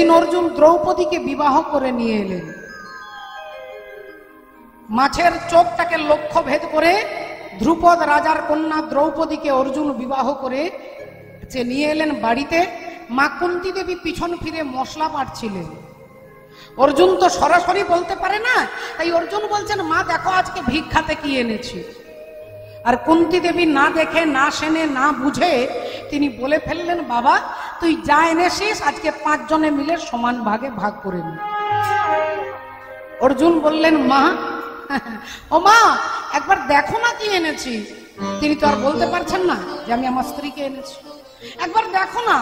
সেদিন অর্জুন দ্রৌপদীকে বিবাহ করে নিয়ে এলেন। মাছের চোখটাকে লক্ষ্য ভেদ করে ধ্রুপদ রাজার কন্যা দ্রৌপদীকে অর্জুন বিবাহ করে নিয়ে এলেন বাড়িতে। মা কুন্তী দেবী পিছন ফিরে মশলা বাটছিলেন। অর্জুন তো সরাসরি বলতে পারে না, তাই অর্জুন বলছেন, মা দেখো আজকে ভিক্ষাতে কি এনেছি। আর কুন্তী দেবী না দেখে, না শুনে, না বুঝে তিনি বলে ফেললেন, বাবা তুই যা এনেছিস আজকে 5 জনে মিলে সমান ভাগে ভাগ করে নি। অর্জুন বললেন, মা ও মা একবার দেখো না কি এনেছি। তিনি তো আর বলতে পারছেন না যে আমি আমার স্ত্রীকে এনেছি, একবার দেখো না।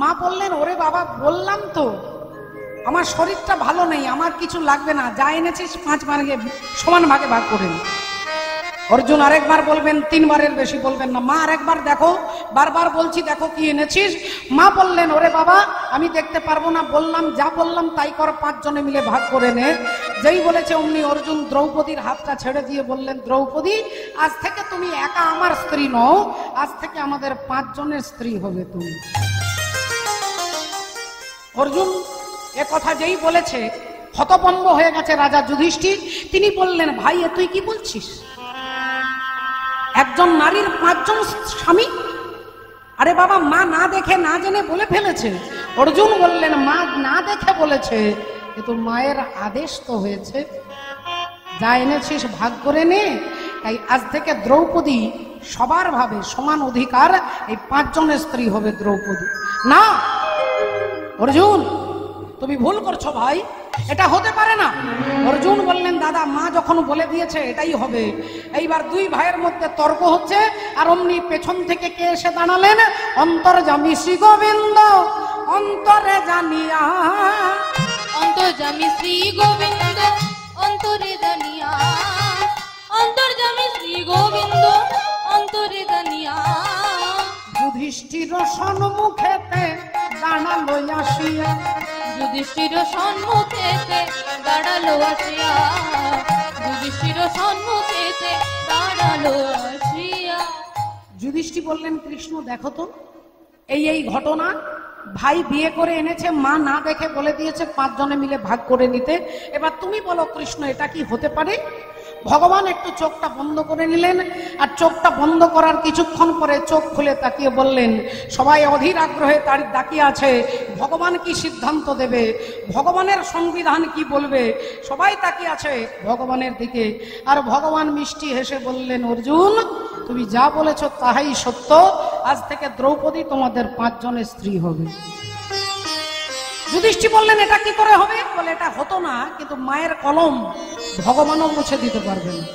মা বললেন, ওরে বাবা বললাম তো আমার শরীরটা ভালো নেই, আমার কিছু লাগবে না, যা এনেছিস 5 ভাগে সমান ভাগে ভাগ করে নি। অর্জুন আরেকবার বলবেন, 3 বারের বেশি বলবেন না। মা আরেকবার দেখো, বারবার বলছি দেখো কি এনেছিস। মা বললেন, ওরে বাবা আমি দেখতে পারবো না, বললাম যা বললাম তাই কর, 5 জনে মিলে ভাগ করে নে। যেই বলেছে অমনি অর্জুন দ্রৌপদীর হাতটা ছেড়ে দিয়ে বললেন, দ্রৌপদী আজ থেকে তুমি একা আমার স্ত্রী নও, আজ থেকে আমাদের 5 জনের স্ত্রী হবে তুমি। অর্জুন এ কথা যেই বলেছে হতভম্ব হয়ে গেছে রাজা যুধিষ্ঠির। তিনি বললেন, ভাই এ তুই কি বলছিস? একজন নারীর 5 জন স্বামী? আরে বাবা মা না দেখে না জেনে বলে ফেলেছে। অর্জুন বললেন, মা না দেখে বলেছে, কিন্তু মায়ের আদেশ তো হয়েছে, যা এনেছিস ভাগ করে নে। তাই আজ থেকে দ্রৌপদী সবার ভাবে সমান অধিকার, এই 5 জনের স্ত্রী হবে দ্রৌপদী। না অর্জুন তুমি ভুল করছো ভাই, এটা হতে পারে না। অর্জুন বললেন, দাদা মা যখন বলে দিয়েছে এটাই হবে। এইবার 2 ভাইয়ের মধ্যে তর্ক হচ্ছে, আর অমনি পেছন থেকে কে এসে দাঁড়ালেন? অন্তর্যামী শ্রী গোবিন্দ অন্তরে জানিয়া, অন্তর্যামী শ্রী গোবিন্দ অন্তরে জানিয়া, অন্তর্যামী শ্রী গোবিন্দ অন্তরে জানিয়া। যুধিষ্ঠির সম্মুখেতে দাঁড়ালো আসিয়া, যুধিষ্ঠির সম্মুখেতে দাঁড়ালো আসিয়া, যুধিষ্ঠির সম্মুখেতে দাঁড়ালো আসিয়া। যুধিষ্ঠির বললেন, কৃষ্ণ দেখো তো এই ঘটনা, ভাই বিয়ে করে এনেছে, মা না দেখে বলে দিয়েছে 5 জনে মিলে ভাগ করে নিতে। এবার তুমি বলো কৃষ্ণ এটা কি হতে পারে? ভগবান একটু চোখটা বন্ধ করে নিলেন, আর চোখটা বন্ধ করার কিছুক্ষণ পরে চোখ খুলে তাকিয়ে বললেন, সবাই অধীর আগ্রহে তার তাকিয়ে আছে ভগবান কি সিদ্ধান্ত দেবে, ভগবানের সংবিধান কি বলবে, সবাই তাকিয়ে আছে ভগবানের দিকে। আর ভগবান মিষ্টি হেসে বললেন, অর্জুন তুমি যা বলেছ তাহাই সত্য, আজ থেকে দ্রৌপদী তোমাদের 5 জনের স্ত্রী হবে। যুধিষ্ঠির বললেন, এটা কি করে হবে? বলে, এটা হতো না, কিন্তু মায়ের কলম ভগবানও মুছে দিতে পারবেন না।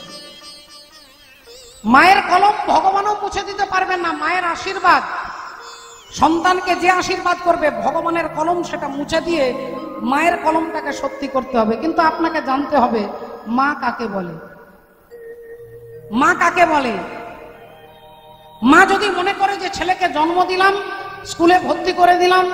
মায়ের কলম ভগবানও মুছে দিতে পারবেন না। মায়ের আশীর্বাদ, সন্তানকে যে আশীর্বাদ করবে ভগবানের কলম সেটা মুছে দিয়ে মায়ের কলমটাকে সত্যি করতে হবে। কিন্তু আপনাকে জানতে হবে মা কাকে বলে। মা কাকে বলে? মা যদি মনে করে যে ছেলেকে জন্ম দিলাম, স্কুলে ভর্তি করে দিলাম,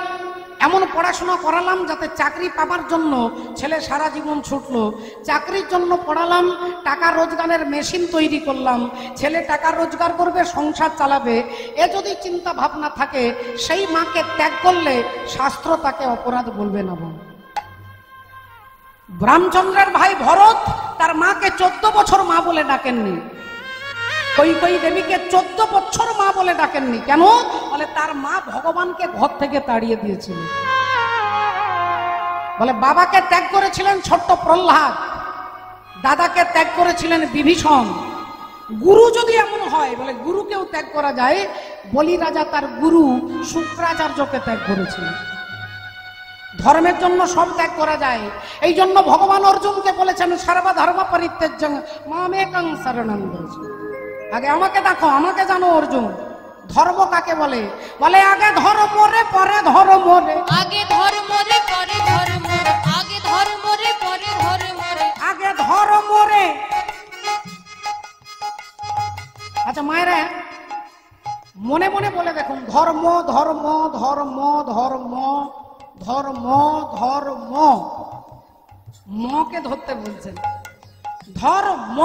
এমন পড়াশোনা করালাম যাতে চাকরি পাবার জন্য ছেলে সারা জীবন ছুটলো, চাকরির জন্য পড়ালাম, টাকা রোজগারের মেশিন তৈরি করলাম, ছেলে টাকা রোজগার করবে, সংসার চালাবে, এ যদি চিন্তা ভাবনা থাকে, সেই মাকে ত্যাগ করলে শাস্ত্র তাকে অপরাধ বলবে না। রামচন্দ্রের ভাই ভরত তার মাকে 14 বছর মা বলে ডাকেননি। কৈকেয়ী দেবীকে 14 বছর মা বলে ডাকেননি। কেন? বলে তার মা ভগবানকে ঘর থেকে তাড়িয়ে দিয়েছিল। বলে বাবাকে ত্যাগ করেছিলেন ছোট্ট প্রহ্লাদ, দাদাকে ত্যাগ করেছিলেন বিভীষণ। গুরু যদি এমন হয়, বলে গুরুকেও ত্যাগ করা যায়। বলি রাজা তার গুরু শুক্রাচার্যকে ত্যাগ করেছিলেন। ধর্মের জন্য সব ত্যাগ করা যায়। এই জন্য ভগবান অর্জুনকে বলেছেন, সর্বধর্ম পরিত্যাজ্যং মামেকং শরণং ব্রজ। আগে আমাকে দেখো, আমাকে জানো অর্জুন। ধর্ম কাকে বলে? বলে আগে ধর্ম রে পরে ধর্ম রে, আগে ধর্ম রে পরে ধর্ম রে, আগে ধর্ম রে পরে ধর্ম রে, আগে ধর্ম রে। আচ্ছা মায়েরা মনে মনে বলে দেখুন, ধর্ম ধর্ম ধর্ম ধর্ম ধর্ম ধর্ম, মকে ধরতে বলছেন। ধর্ম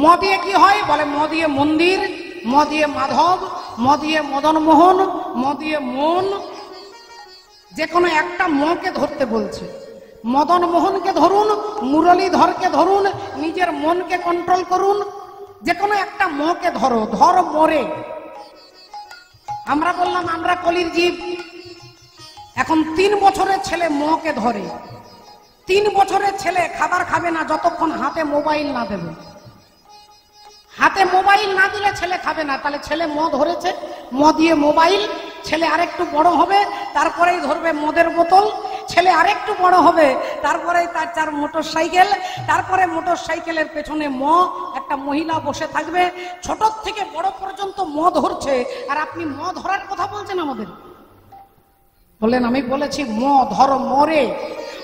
ম দিয়ে কি হয়? বলে ম দিয়ে মন্দির, ম দিয়ে মাধব, ম দিয়ে মদন মোহন, ম দিয়ে মন। যে কোনো একটা মকে ধরতে বলছে। মদন মোহনকে ধরুন, মুরলীধরকে ধরুন, নিজের মনকে কন্ট্রোল করুন, যে কোনো একটা মকে ধরো, ধর মরে। আমরা বললাম আমরা কলির জীব। এখন 3 বছরের ছেলে মকে ধরে। 3 বছরের ছেলে খাবার খাবে না যতক্ষণ হাতে মোবাইল না দেবে। হাতে মোবাইল না দিলে ছেলে খাবে না। তাহলে ছেলে মদ ধরেছে, মদ দিয়ে মোবাইল। ছেলে আরেকটু বড় হবে, তারপরেই ধরবে মদের বোতল। ছেলে আরেকটু বড় হবে, তারপরেই তার 4 মোটর সাইকেল। তারপরে মোটর সাইকেলের পেছনে একটা মহিলা বসে থাকবে। ছোট থেকে বড় পর্যন্ত মদ ধরছে, আর আপনি মদ ধরার কথা বলছেন আমাদের। বলেন আমি বলেছি ধর মরে।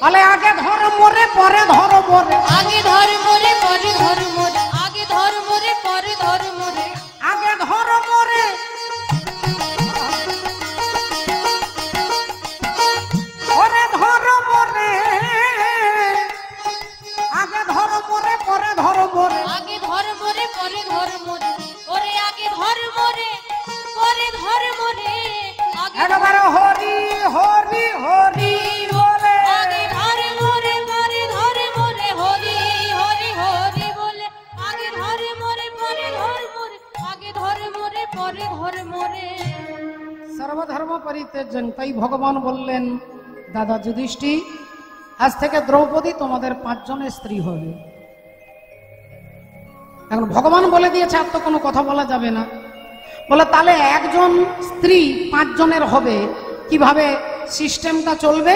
আলে আগে ধর মরে, পরে ধর মরে। আগে ধর মরে পরে ধর মরে, আগে ধর মরে পরে ধর মরে, আগে ধর মরে, পরে ধর মরে। আগে ধর মরে, পরে ধর মরে। আগে ধর মরে পরে ধর মরে, ওরে আগে ধর মরে পরে ধর মরে, একবার হরি হরি হরি বলে। আগে ধর মরে পরে ধর মরে, হরি হরি হরি বলে। আগে ধর মরে পরে ধর মরে, আগে ধর মরে পরে ধর মরে। সর্বধর্ম পরিত্যাজ্য। তাই ভগবান বললেন, দাদা যুধিষ্ঠির, আজ থেকে দ্রৌপদী তোমাদের 5 জনের স্ত্রী হবে। এখন ভগবান বলে দিয়েছে, আর তো কোনো কথা বলা যাবে না। বলে তাহলে একজন স্ত্রী 5 জনের হবে, কিভাবে সিস্টেমটা চলবে?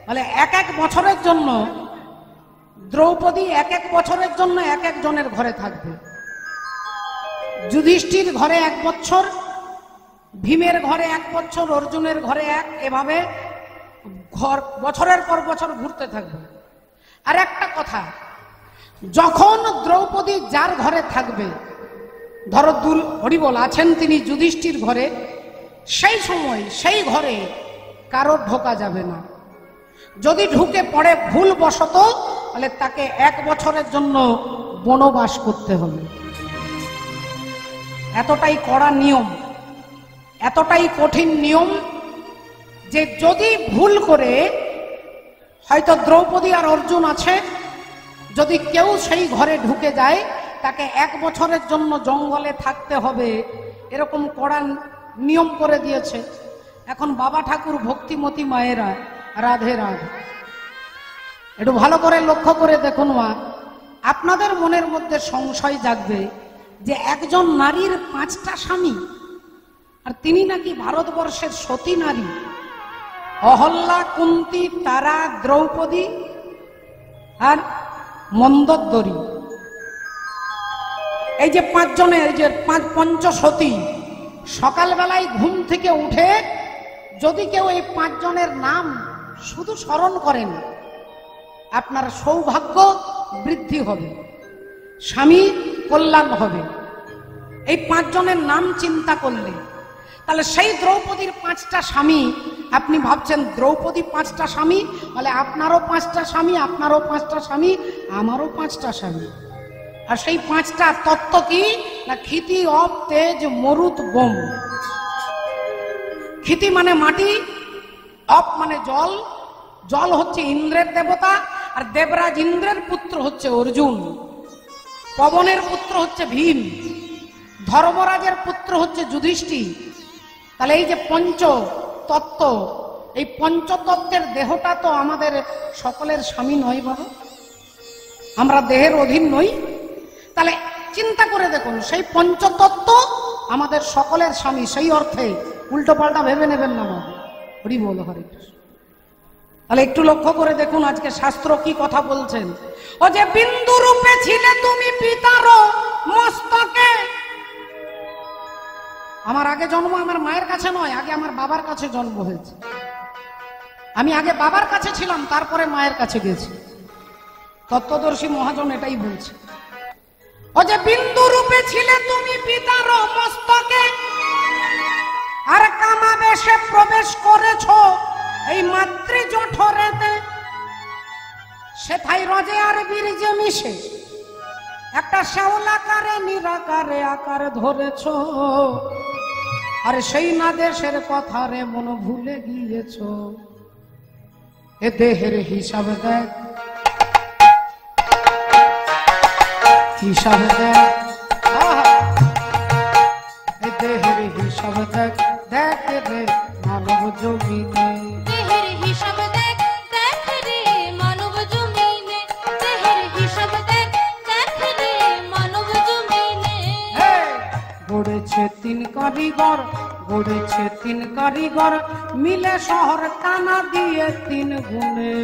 বলে 1 বছরের জন্য দ্রৌপদী 1 বছরের জন্য 1 জনের ঘরে থাকবে। যুধিষ্ঠির ঘরে 1 বছর, ভীমের ঘরে 1 বছর, অর্জুনের ঘরে 1, এভাবে বছরের পর বছর ঘুরতে থাকবে। আর একটা কথা, যখন দ্রৌপদী যার ঘরে থাকবে, ধরো হরিবল আছেন তিনি যুধিষ্ঠির ঘরে, সেই সময় সেই ঘরে কারো ঢোকা যাবে না। যদি ঢুকে পড়ে ভুল বশত, তাহলে তাকে 1 বছরের জন্য বনবাস করতে হবে। এতটাই কড়া নিয়ম, এতটাই কঠিন নিয়ম যে যদি ভুল করে, হয়তো দ্রৌপদী আর অর্জুন আছে, যদি কেউ সেই ঘরে ঢুকে যায়, তাকে 1 বছরের জন্য জঙ্গলে থাকতে হবে। এরকম কড়া নিয়ম করে দিয়েছে। এখন বাবা ঠাকুর, ভক্তিমতী মায়েরা, রাধে রাধে, একটু ভালো করে লক্ষ্য করে দেখুন মা, আপনাদের মনের মধ্যে সংশয় জাগবে যে একজন নারীর 5টা স্বামী, আর তিনি নাকি ভারতবর্ষের সতী নারী। অহল্যা, কুন্তী, তারা, দ্রৌপদী আর মন্দোদরী। এই যে 5 জনের, যে 5 পঞ্চসতী, সকালবেলায় ঘুম থেকে উঠে যদি কেউ এই 5 জনের নাম শুধু স্মরণ করেন, আপনার সৌভাগ্য বৃদ্ধি হবে, স্বামী কল্যাণ হবে। এই 5 জনের নাম চিন্তা করলে, তাহলে সেই দ্রৌপদীর 5টা স্বামী, আপনি ভাবছেন দ্রৌপদী 5টা স্বামী, বলে আপনারও 5টা স্বামী, আপনারও 5টা স্বামী, আমারও 5টা স্বামী। আর সেই 5টা তত্ত্ব কি না? ক্ষিতি, অপ, তেজ, মরুত, বোম। ক্ষিতি মানে মাটি, অপ মানে জল। জল হচ্ছে ইন্দ্রের দেবতা, আর দেবরাজ ইন্দ্রের পুত্র হচ্ছে অর্জুন। পবনের পুত্র হচ্ছে ভীম, ধর্মরাজের পুত্র হচ্ছে যুধিষ্ঠির। তাহলে এই যে পঞ্চতত্ত্ব, এই পঞ্চতত্ত্বের দেহটা তো আমাদের সকলের স্বামী নয় বাবা, আমরা দেহের অধীন নই। তাহলে চিন্তা করে দেখুন, সেই পঞ্চতত্ত্ব আমাদের সকলের স্বামী। সেই অর্থে উল্টো পাল্টা ভেবে নেবেন না বাবা। হরি বল, হরে কৃষ্ণ। তাহলে একটু লক্ষ্য করে দেখুন আজকে শাস্ত্র কি কথা বলছেন। ও যে বিন্দু রূপে ছিলে তুমি পিতার মস্তকে। আমার আগে জন্ম আমার মায়ের কাছে নয়, আগে আমার বাবার কাছে জন্ম হয়েছে। আমি আগে বাবার কাছে ছিলাম, তারপরে মায়ের কাছে গেছি। তত্ত্বদর্শী মহাজন এটাই বলছে। ও যে বিন্দু রূপে ছিলে তুমি পিতার মস্তকে, আর কামাবেশে প্রবেশ করেছ এই মাতৃ জঠরেতে। সেথায় রজে আর বীর্যে মিশে একটা শ্যাওলাকারে নিরাকারে আকার ধরেছ। আর সেই না দেশের কথা রে মন ভুলে গিয়েছ। এ দেহের হিসাব দেখ, হিসাব দেখ, এ দেহের হিসাব দেখ, দেখ রে মানব জমিনে। দেহের হিসাব দেখ, দেখ রে মানব জমিনে। দেহের হিসাব দেখ, দেখ রে মানব জমিনে। গড়েছে তিন কারিগর, গড়েছে তিন কারিগর, মিলে শহর টানা দিয়ে তিন গুণে।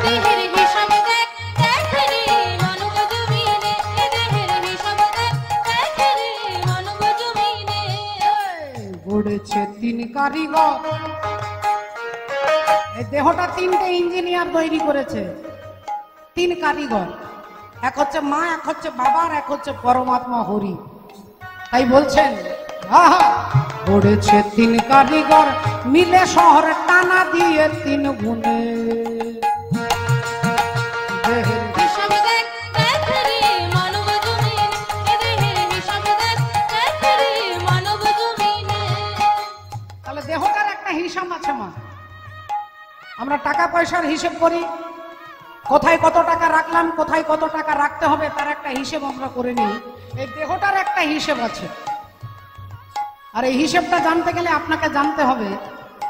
দেহের হিসাব দেখ, দেখ রে মানব জমিনে। দেহের হিসাব দেখ, দেখ রে মানব জমিনে। গড়েছে তিন কারিগর, এই দেহটা তিনটে ইঞ্জিনিয়ার তৈরি করেছে, তিন কারিগর। এক হচ্ছে মা, এক হচ্ছে বাবা, আর এক হচ্ছে পরমাত্মা হরি। তাই বলছেন গড়েছে তিন কারিগর, মিলে শহর টানা দিয়ে তিন গুণে। দেহের হিসাব দেখ, দেখ রে মানব জমিনে। দেহের হিসাব দেখ, দেখ রে মানব জমিনে। তাহলে দেহটার একটা হিসাব আছে মা। আমরা টাকা পয়সার হিসেব করি, কোথায় কত টাকা রাখলাম, কোথায় কত টাকা রাখতে হবে, তার একটা হিসেব আমরা করে নিই। এই দেহটার একটা হিসেব আছে, আর এই হিসেবটা জানতে গেলে আপনাকে জানতে হবে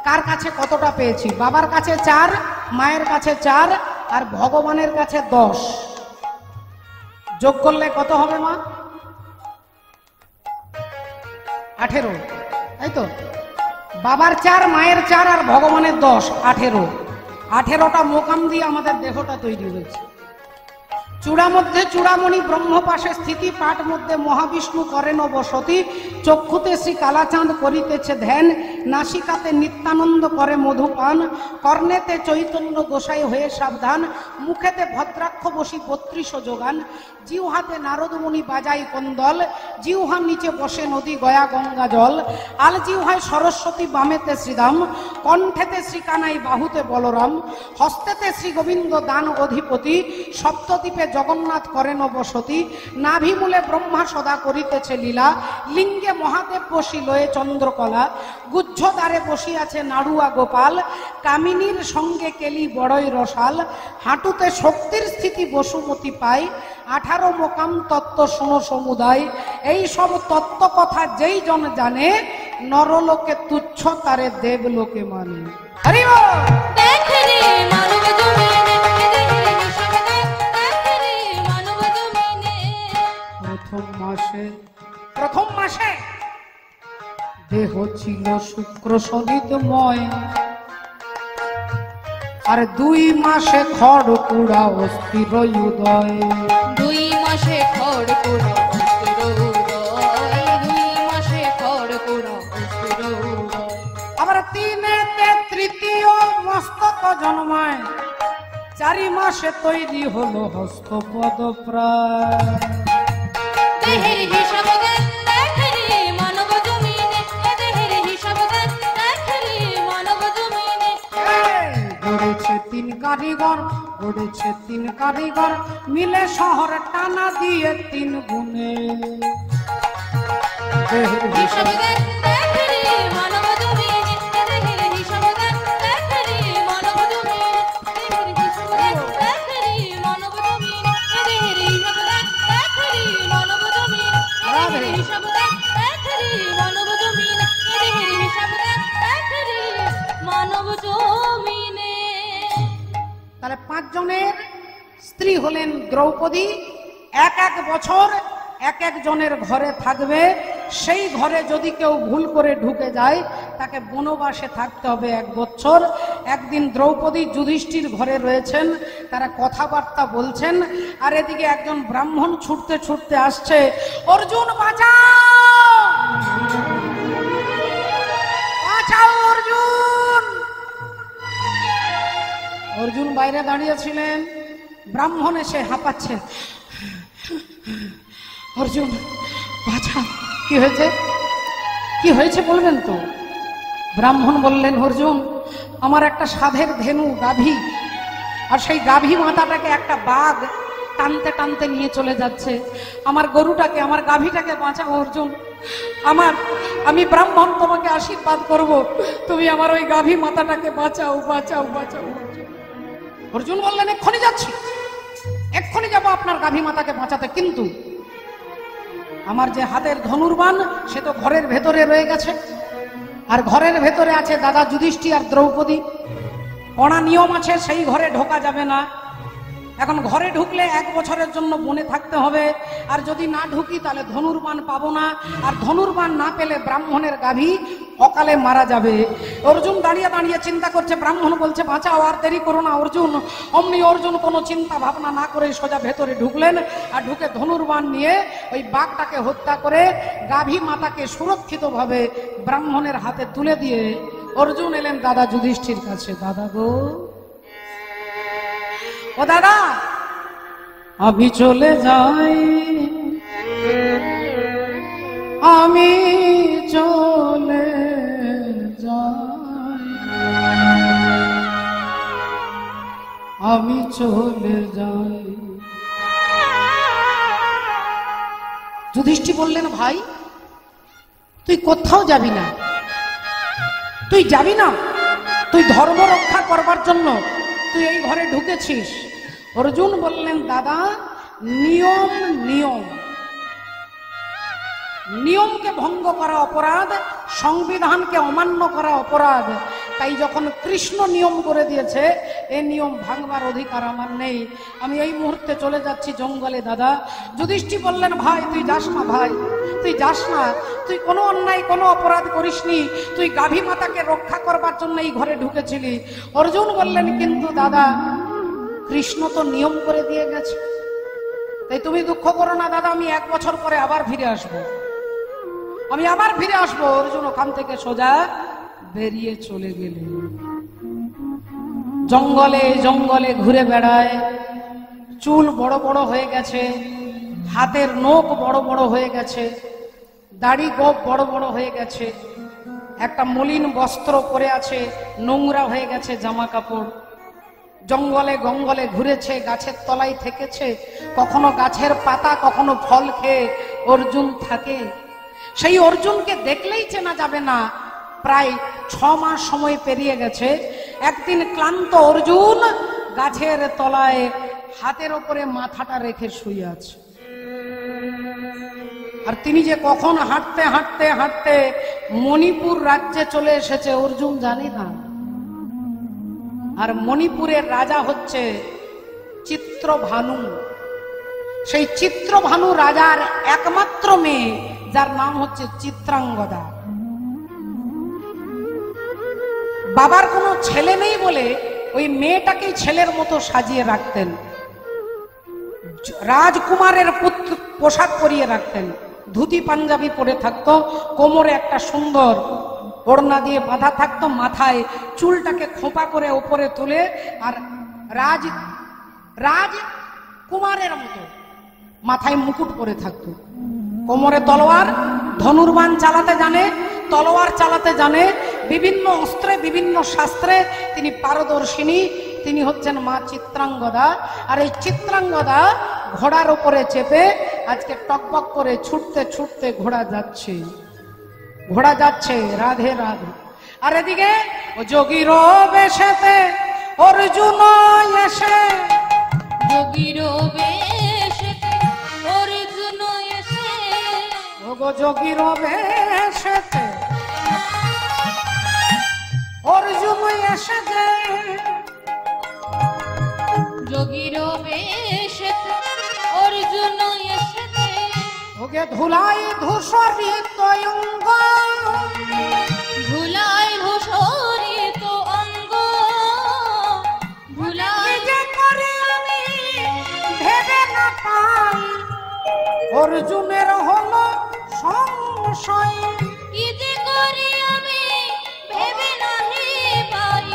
কার কাছে কতটা পেয়েছি। বাবার কাছে 4, মায়ের কাছে 4, আর ভগবানের কাছে 10। যোগ করলে কত হবে মা? 18, তাই তো? বাবার 4, মায়ের 4, আর ভগবানের 10, 18। 18টা মোকাম দিয়ে আমাদের দেহটা তৈরি হয়েছে। চূড়া মধ্যে চূড়ামণি ব্রহ্ম পাশে স্থিতি, পাঠ মধ্যে মহাবিষ্ণু করেন বসতি, চক্ষুতে শ্রী কালাচাঁদ করিতেছে ধ্যান, নাসিকাতে নিত্যানন্দ করে মধুপান, কর্ণেতে চৈতন্য গোসাই হয়ে সাবধান, মুখেতে ভদ্রাক্ষ বসি 32 যোগান, জিহ্বাতে নারদমুনি বাজাই কন্দল, জিহ্বার নিচে বসে নদী গয়া গঙ্গা জল, আল জিহ্বায় সরস্বতী, বামেতে শ্রীরাম, কণ্ঠেতে শ্রীকানাই, বাহুতে বলরাম, হস্তেতে শ্রী গোবিন্দ দান অধিপতি, সপ্তদ্বীপে জগন্নাথ করেন বসতি, নাভিমূলে ব্রহ্মা সদা করিতেছে লীলা, লিঙ্গে মহাদেব বসি লয়ে চন্দ্রকলা, গুজ্জ দ্বারে বসিয়াছে নাড়ুয়া গোপাল, কামিনীর সঙ্গে কেলি বড়ই রসাল, হাঁটুতে শক্তির স্থিতি বসুমতি পায়, 18 মোকাম তত্ত্ব শোনো সমুদায়, এই সব তত্ত্ব কথা যেই জন জানে, নরলোকে তুচ্ছ তারে দেবলোকে মানে। হরি বল। দেখ রে মানব জমিনে। দেহের হিসাব দেখ, দেখ রে মানব জমিনে। প্রথম মাসে দেহ ছিল শুক্র শোণিতময়, আর 2 মাসে খড়কুড়া অস্থির উদয়। 2 মাসে খড়কুড়া অস্থির উদয়। 2 মাসে খড়কুড়া অস্থির উদয়। আবার 3-তে তৃতীয় মস্তক জন্মায়, 4 মাসে তৈরি হলো হস্তপদ প্রায়। দেহের হিসাব দেখ, দেখ রে মানব জমিনে। দেহের হিসাব দেখ, দেখ রে মানব জমিনে। গড়েছে 3 কারিগর, গড়েছে 3 কারিগর, মিলে শহর টানা দিয়ে 3 গুণে। দেহের হিসাব দেখ, দেখ রে মানব জমিনে। দেহের হিসাব দেখ, দেখ রে মানব জমিনে। দেহের হিসাব দেখ, দেখ রে মানব জমিনে। দেহের হিসাব দেখ, দেখ রে মানব জমিনে। দেহের হিসাব দেখ, দেখ রে মানব জমিনে। দেহের হিসাব দেখ, দেখ রে মানব জমিনে। তাহলে 5 জনের স্ত্রী হলেন দ্রৌপদী। 1 বছর 1 জনের ঘরে থাকবে। সেই ঘরে যদি কেউ ভুল করে ঢুকে যায়, তাকে বনবাসে থাকতে হবে 1 বছর। একদিন দ্রৌপদী যুধিষ্ঠির ঘরে রয়েছেন, তারা কথাবার্তা বলছেন, আর এদিকে একজন ব্রাহ্মণ ছুটতে ছুটতে আসছে, অর্জুন বাঁচাও, বাঁচাও অর্জুন। অর্জুন বাইরে দাঁড়িয়েছিলেন, ব্রাহ্মণ এসে হাঁপাচ্ছে, অর্জুন বাঁচা। কি হয়েছে, কি হয়েছে বলবেন তো? ব্রাহ্মণ বললেন, অর্জুন আমার একটা সাধের ধেনু গাভী, আর সেই গাভী মাতাটাকে একটা বাঘ টানতে টানতে নিয়ে চলে যাচ্ছে। আমার গরুটাকে, আমার গাভীটাকে বাঁচাও অর্জুন। আমি ব্রাহ্মণ তোমাকে আশীর্বাদ করব, তুমি আমার ওই গাভী মাতাটাকে বাঁচাও বাঁচাও বাঁচাও। অর্জুন বললেন এক্ষুনি যাচ্ছি, এক্ষুনি যাবো আপনার গাভী মাতাকে বাঁচাতে, কিন্তু আমার যে হাতের ধনুর্বাণ সে তো ঘরের ভেতরে রয়ে গেছে, আর ঘরের ভেতরে আছে দাদা যুধিষ্ঠির আর দ্রৌপদী। কড়া নিয়ম আছে, সেই ঘরে ঢোকা যাবে না। এখন ঘরে ঢুকলে 1 বছরের জন্য বনে থাকতে হবে, আর যদি না ঢুকি তাহলে ধনুর্বাণ পাবো না, আর ধনুর্বাণ না পেলে ব্রাহ্মণের গাভী অকালে মারা যাবে। অর্জুন দাঁড়িয়ে দাঁড়িয়ে চিন্তা করছে, ব্রাহ্মণ বলছে বাঁচাও, আর দেরি করো না অর্জুন। অমনি অর্জুন কোনো চিন্তা ভাবনা না করে সোজা ভেতরে ঢুকলেন, আর ঢুকে ধনুর্বাণ নিয়ে ওই বাঘটাকে হত্যা করে গাভী মাতাকে সুরক্ষিতভাবে ব্রাহ্মণের হাতে তুলে দিয়ে অর্জুন এলেন দাদা যুধিষ্ঠির কাছে। দাদা গো, ও দাদা, আমি চলে যাই, আমি চলে যাই, আমি চলে যাই। যুধিষ্ঠির বললেন ভাই তুই কোথাও যাবি না, তুই যাবি না, তুই ধর্ম রক্ষা করবার জন্য তুই এই ঘরে ঢুকেছিস। অর্জুন বললেন দাদা নিয়ম নিয়ম, নিয়মকে ভঙ্গ করা অপরাধ, সংবিধানকে অমান্য করা অপরাধ। তাই যখন কৃষ্ণ নিয়ম করে দিয়েছে এই নিয়ম ভাঙবার অধিকার আমার নেই, আমি এই মুহূর্তে চলে যাচ্ছি জঙ্গলে। দাদা যুধিষ্ঠির বললেন ভাই তুই যাস না, ভাই তুই যাস না, তুই কোনো অন্যায় কোনো অপরাধ করিসনি, তুই গাভী মাতাকে রক্ষা করবার জন্য এই ঘরে ঢুকেছিলি। অর্জুন বললেন কিন্তু দাদা কৃষ্ণ তো নিয়ম করে দিয়ে গেছে, তাই তুমি দুঃখ করো না দাদা, আমি 1 বছর পরে আবার ফিরে আসবো, আমি আবার ফিরে আসবো। অর্জুন ওখান থেকে সোজা বেরিয়ে চলে গেল, জঙ্গলে জঙ্গলে ঘুরে বেড়ায়। চুল বড় বড় হয়ে গেছে, হাতের নখ বড় বড় হয়ে গেছে, দাড়ি গোপ বড় বড় হয়ে গেছে, একটা মলিন বস্ত্র পরে আছে, নোংরা হয়ে গেছে জামা কাপড়। জঙ্গলে গঙ্গলে ঘুরেছে, গাছের তলায় থেকেছে, কখনো গাছের পাতা কখনো ফল খেয়ে অর্জুন থাকে। সেই অর্জুনকে দেখলেই চেনা যাবে না। প্রায় 6 মাস সময় পেরিয়ে গেছে। একদিন ক্লান্ত অর্জুন গাছের তলায় হাতের ওপরে মাথাটা রেখে শুয়ে আছে। আর তিনি যে কখন হাঁটতে হাঁটতে হাঁটতে মণিপুর রাজ্যে চলে এসেছে অর্জুন জানে না। আর মণিপুরের রাজা হচ্ছে চিত্রভানু। সেই চিত্রভানু রাজার একমাত্র মেয়ে, যার নাম হচ্ছে চিত্রাঙ্গদা। বাবার কোনো ছেলে নেই বলে ওই মেয়েটাকেই ছেলের মতো সাজিয়ে রাখতেন, রাজকুমারের পোশাক পরিয়ে রাখতেন, ধুতি পাঞ্জাবি পরে থাকতো, কোমরে একটা সুন্দর ওড়না দিয়ে বাঁধা থাকতো, মাথায় চুলটাকে খোঁপা করে ওপরে তুলে, আর রাজকুমারের মতো মাথায় মুকুট পরে থাকতো, কোমরে তলোয়ার, ধনুর্বাণ চালাতে জানে, তলোয়ার চালাতে জানে, বিভিন্ন অস্ত্রে বিভিন্ন শাস্ত্রে তিনি পারদর্শিনী। তিনি হচ্ছেন মা চিত্রাঙ্গদা। আর এই চিত্রাঙ্গদা ঘোড়ার উপরে চেপে আজকে টকবক করে ছুটতে ছুটতে ঘোড়া যাচ্ছে, ঘোড়া যাচ্ছে, রাধে রাধে। আর এদিকে যোগীর বেশেতে অর্জুন এসে, যোগীর বেশেতে অর্জুন এসে, ওগো যোগীর বেশেতে অর্জুন এসেছে, যোগীর বেশেতে অর্জুন এসেছে, ওকে ধুলাই ধূসরিত অঙ্গ, ধুলাই ধূসরিত অঙ্গ, ধুলাই যে করে আমি ভেবে না পাই, অর্জুনের হলো সংশয়, কি যে করি আমি ভেবে নাহি পাই,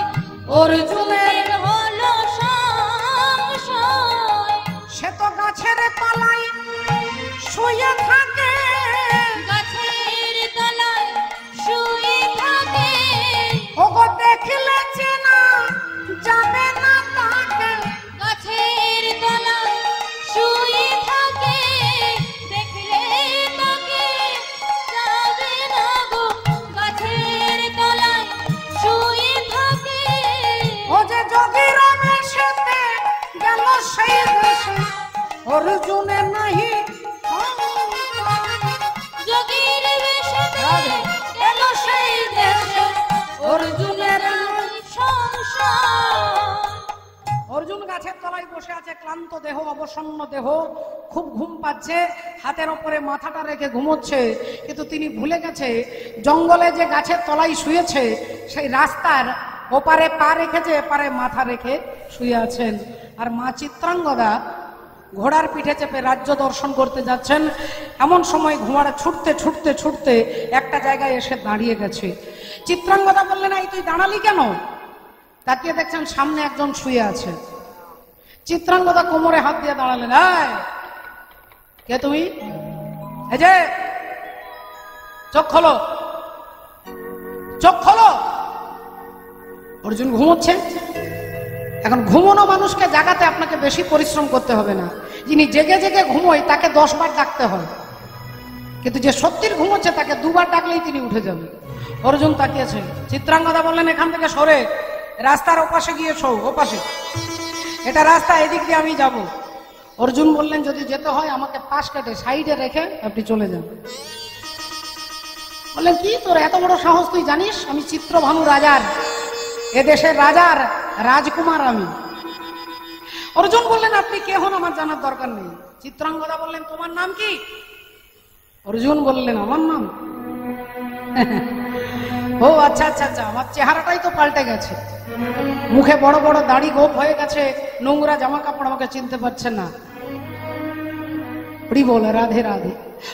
অর্জুনের হলো সংশয়। সে তো গাছের তলায় শুয়ে থাকে, গাছের তলায় শুয়ে থাকে, ওগো দেখলে চেনা যাবে না তাকে, গাছের তলায় শুয়ে থাকে, দেখলে তাকে সেই দেশে অর্জুনের নাহি যোগীর বেশেতে গেল সেই দেশে অর্জুনের সংসার। অর্জুন গাছের তলায় বসে আছে, ক্লান্ত দেহ, অবসন্ন দেহ, খুব ঘুম পাচ্ছে, হাতের ওপরে মাথাটা রেখে ঘুমোচ্ছে। কিন্তু তিনি ভুলে গেছে জঙ্গলে যে গাছের তলায় শুয়েছে সেই রাস্তার ওপারে পা রেখেছে, এপারে মাথা রেখে শুয়ে আছেন। আর মা চিত্রাঙ্গদা ঘোড়ার পিঠে চেপে রাজ্য দর্শন করতে যাচ্ছেন। এমন সময় ঘোড়া ছুটতে ছুটতে ছুটতে একটা জায়গায় এসে দাঁড়িয়ে গেছে। চিত্রাঙ্গদা বললেন, এই তুই দাঁড়ালি কেন? তাকিয়ে দেখছেন সামনে একজন শুয়ে আছে। চিত্রাঙ্গদা কোমরে হাত দিয়ে দাঁড়ালেন, কে তুমি? এই যে চোখ খোলো, চোখ খোলো। অর্জুন ঘুমোচ্ছে। এখন ঘুমোনো মানুষকে জাগাতে আপনাকে বেশি পরিশ্রম করতে হবে না। যিনি জেগে জেগে ঘুমোয় তাকে 10 বার ডাকতে হয়, কিন্তু যে সত্যির ঘুমোচ্ছে তাকে 2 বার ডাকলেই তিনি উঠে যাবেন। অর্জুন তাকিয়েছে। চিত্রাঙ্গদা বললেন, এখান থেকে সরে, রাস্তার ওপাশে গিয়ে শো, ওপাশে, এটা রাস্তা, এদিক দিয়ে আমি যাব। অর্জুন বললেন, যদি যেতে হয় আমাকে পাশ কেটে সাইডে রেখে আপনি চলে যান। বললেন, কি তোর এত বড় সাহস? তুই জানিস আমি চিত্রভানু রাজার, এদেশের রাজার রাজকুমার আমি। অর্জুন বললেন, আপনি কে হন আমার জানার দরকার নেই। চিত্রাঙ্গদা বললেন, তোমার নাম কি? অর্জুন বললেন, আমার নাম ও আচ্ছা আচ্ছা আচ্ছা, আমার চেহারাটাই তো পাল্টে গেছে, মুখে বড় বড় দাড়ি গোপ হয়ে গেছে, নোংরা জামা কাপড়, আমাকে চিনতে পারছেন না। বলে রাধে রাধে।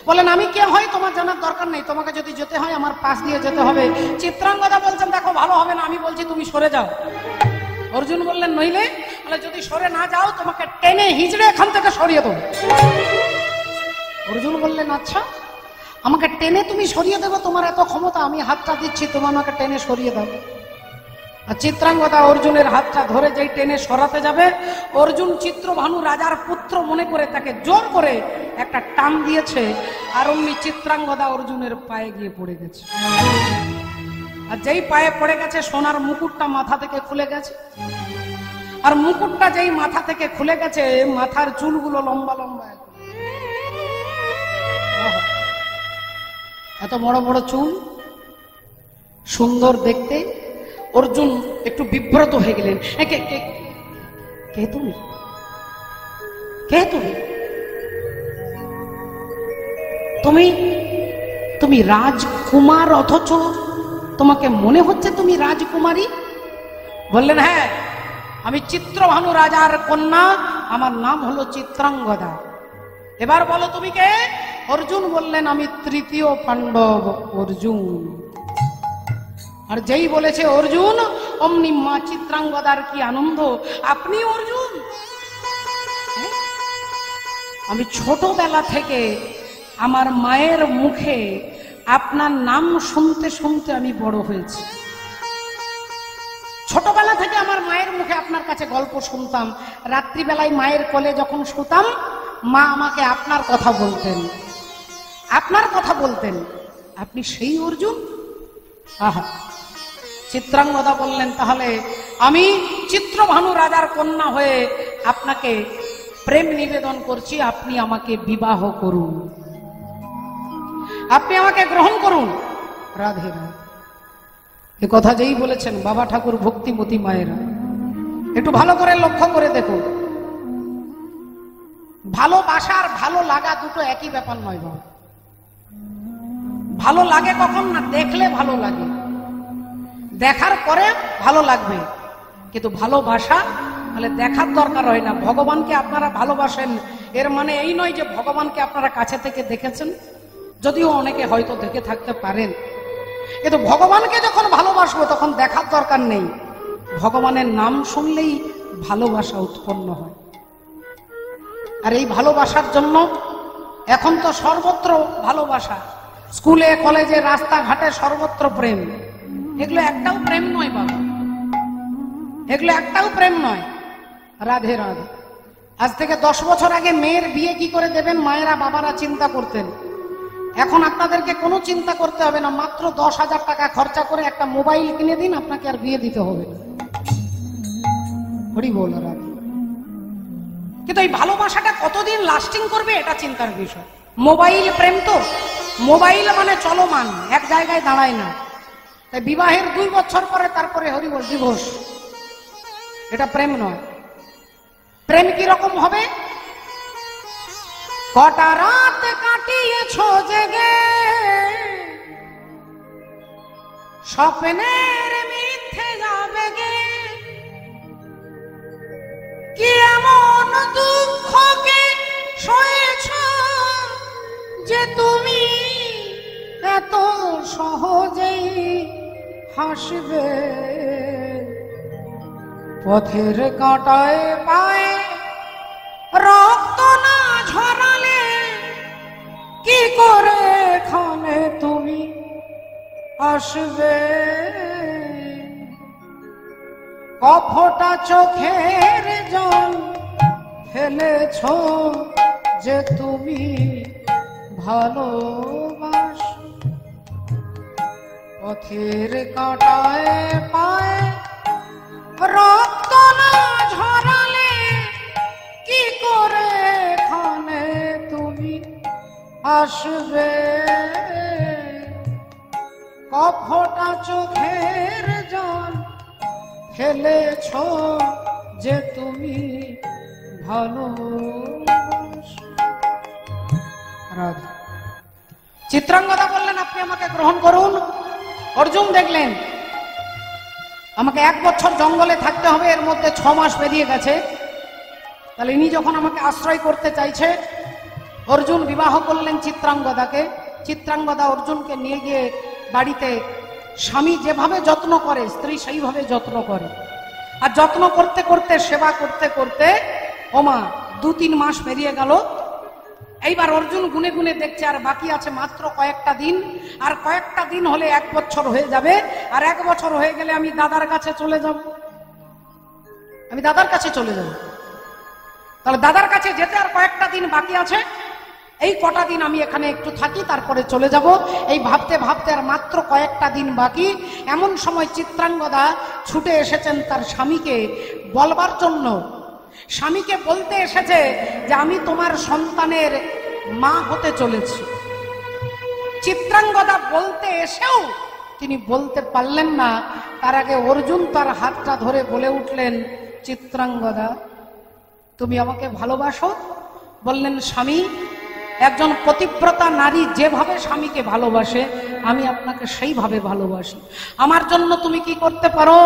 বলেন, আমি কে হয় তোমার জানার দরকার নেই, তোমাকে যদি যেতে হয় আমার পাশ দিয়ে যেতে হবে। চিত্রাঙ্গদা বলছেন, দেখো ভালো হবে না, আমি বলছি তুমি সরে যাও। অর্জুন বললেন, নইলে? বলে, যদি সরে না যাও তোমাকে টেনে হিজড়ে এখান থেকে সরিয়ে দেবো। অর্জুন বললেন, আচ্ছা আমাকে টেনে তুমি সরিয়ে দেবো? তোমার এত ক্ষমতা? আমি হাতটা দিচ্ছি, তুমি আমাকে টেনে সরিয়ে দাও। আর চিত্রাঙ্গদা অর্জুনের হাতটা ধরে যেই টেনে সরাতে যাবে, অর্জুন চিত্রভানু রাজার পুত্র মনে করে তাকে জোর করে একটা টান দিয়েছে, আর অমনি চিত্রাঙ্গদা অর্জুনের পায়ে গিয়ে পড়ে গেছে। আর যেই পায়ে পড়ে গেছে, সোনার মুকুটটা মাথা থেকে খুলে গেছে। আর মুকুটটা যেই মাথা থেকে খুলে গেছে, মাথার চুলগুলো লম্বা লম্বা, এত বড় বড় চুল, সুন্দর দেখতে। অর্জুন একটু বিব্রত হয়ে গেলেন। কে তুমি? কে তুমি? তুমি তুমি রাজকুমার, অথচ তোমাকে মনে হচ্ছে তুমি রাজকুমারী? বললেন, হ্যাঁ আমি চিত্রভানু রাজার কন্যা, আমার নাম হলো চিত্রাঙ্গদা। এবার বলো তুমি কে? অর্জুন বললেন, আমি তৃতীয় পাণ্ডব অর্জুন। আর যেই বলেছে অর্জুন, অমনি মা চিত্রাঙ্গদার কি আনন্দ, আপনি অর্জুন? আমি ছোটবেলা থেকে আমার মায়ের মুখে আপনার নাম শুনতে শুনতে আমি বড় হয়েছি। ছোটবেলা থেকে আমার মায়ের মুখে আপনার কাছে গল্প শুনতাম। রাত্রিবেলায় মায়ের কোলে যখন শুতাম, মা আমাকে আপনার কথা বলতেন, আপনার কথা বলতেন। আপনি সেই অর্জুন? আহা! চিত্রাঙ্গদা বললেন, তাহলে আমি চিত্রভানু রাজার কন্যা হয়ে আপনাকে প্রেম নিবেদন করছি, আপনি আমাকে বিবাহ করুন, আপনি আমাকে গ্রহণ করুন। রাধে রাধে। এ কথা যেই বলেছেন, বাবা ঠাকুর ভক্তিমতী মায়েরা একটু ভালো করে লক্ষ্য করে দেখুন। ভালোবাসার ভালো লাগা দুটো একই ব্যাপার নয় বাবা। ভালো লাগে কখন না, দেখলে ভালো লাগে, দেখার পরে ভালো লাগবে। কিন্তু ভালোবাসা তাহলে দেখার দরকার হয় না। ভগবানকে আপনারা ভালোবাসেন, এর মানে এই নয় যে ভগবানকে আপনারা কাছে থেকে দেখেছেন, যদিও অনেকে হয়তো দেখে থাকতে পারেন। কিন্তু ভগবানকে যখন ভালোবাসবো তখন দেখার দরকার নেই, ভগবানের নাম শুনলেই ভালোবাসা উৎপন্ন হয়। আর এই ভালোবাসার জন্য এখন তো সর্বত্র ভালোবাসা, স্কুলে কলেজে রাস্তাঘাটে সর্বত্র প্রেম। এগুলো একটাও প্রেম নয় বাবা, এগুলো একটাও প্রেম নয়। রাধে রাধে। আজ থেকে 10 বছর আগে মেয়ের বিয়ে কি করে দেবেন মায়েরা বাবারা চিন্তা করতেন। এখন আপনাদেরকে কোনো চিন্তা করতে হবে না, মাত্র 10,000 টাকা খরচা করে একটা মোবাইল কিনে দিন, আপনাকে আর বিয়ে দিতে হবে না। হরি বল। রাধে। কিন্তু এই ভালোবাসাটা কতদিন লাস্টিং করবে এটা চিন্তার বিষয়। মোবাইল প্রেম তো, মোবাইল মানে চলমান, এক জায়গায় দাঁড়ায় না। তাই বিবাহের 2 বছর পরে তারপরে হরিবল ডিভোর্স, এটা প্রেম নয়। প্রেম কি রকম হবে? কটা রাত কাটিয়েছো জেগে, স্বপ্নের মিথ্যে যাবে গে, কি এমন দুঃখকে সয়েছ যে তুমি এত সহজেই হাসবে। পথের কাঁটায় পায়ে রক্ত না ঝরালে কি করে এখানে তুমি আসবে। কফটা চোখের জল ফেলেছ যে তুমি ভালোবাসো। পথের কাঁটায় পায়ে রক্ত না ঝরালে কি করে এখানে তুমি আসবে। কফটা চোখের জল ফেলেছ যে তুমি ভালোবাসো। রাধা। চিত্রাঙ্গদা বললেন আপনি আমাকে গ্রহণ করুন। অর্জুন দেখলেন আমাকে 1 বছর জঙ্গলে থাকতে হবে, এর মধ্যে 6 মাস পেরিয়ে গেছে, তাহলে ইনি যখন আমাকে আশ্রয় করতে চাইছে, অর্জুন বিবাহ করলেন চিত্রাঙ্গদাকে। চিত্রাঙ্গদা অর্জুনকে নিয়ে গিয়ে বাড়িতে স্বামী যেভাবে যত্ন করে স্ত্রী সেইভাবে যত্ন করে। আর যত্ন করতে করতে, সেবা করতে করতে ওমা 2-3 মাস পেরিয়ে গেল। এইবার অর্জুন গুনে গুনে দেখছে আর বাকি আছে মাত্র কয়েকটা দিন, আর কয়েকটা দিন হলে 1 বছর হয়ে যাবে, আর 1 বছর হয়ে গেলে আমি দাদার কাছে চলে যাব। আমি দাদার কাছে চলে যাব। তাহলে দাদার কাছে যেতে আর কয়েকটা দিন বাকি আছে, এই কটা দিন আমি এখানে একটু থাকি, তারপরে চলে যাব। এই ভাবতে ভাবতে আর মাত্র কয়েকটা দিন বাকি। এমন সময় চিত্রাঙ্গদা ছুটে এসেছেন তার স্বামীকে বলবার জন্য। স্বামীকে বলতে এসেছে যে আমি তোমার সন্তানের মা হতে চলেছি। চিত্রাঙ্গদা বলতে এসেও তিনি বলতে পারলেন না। তার আগে অর্জুন তার হাতটা ধরে বলে উঠলেন, চিত্রাঙ্গদা তুমি আমাকে ভালোবাসো? বললেন, স্বামী, একজন পতিব্রতা নারী যেভাবে স্বামীকে ভালোবাসে আমি আপনাকে সেইভাবে ভালোবাসি। আমার জন্য তুমি কি করতে পারো?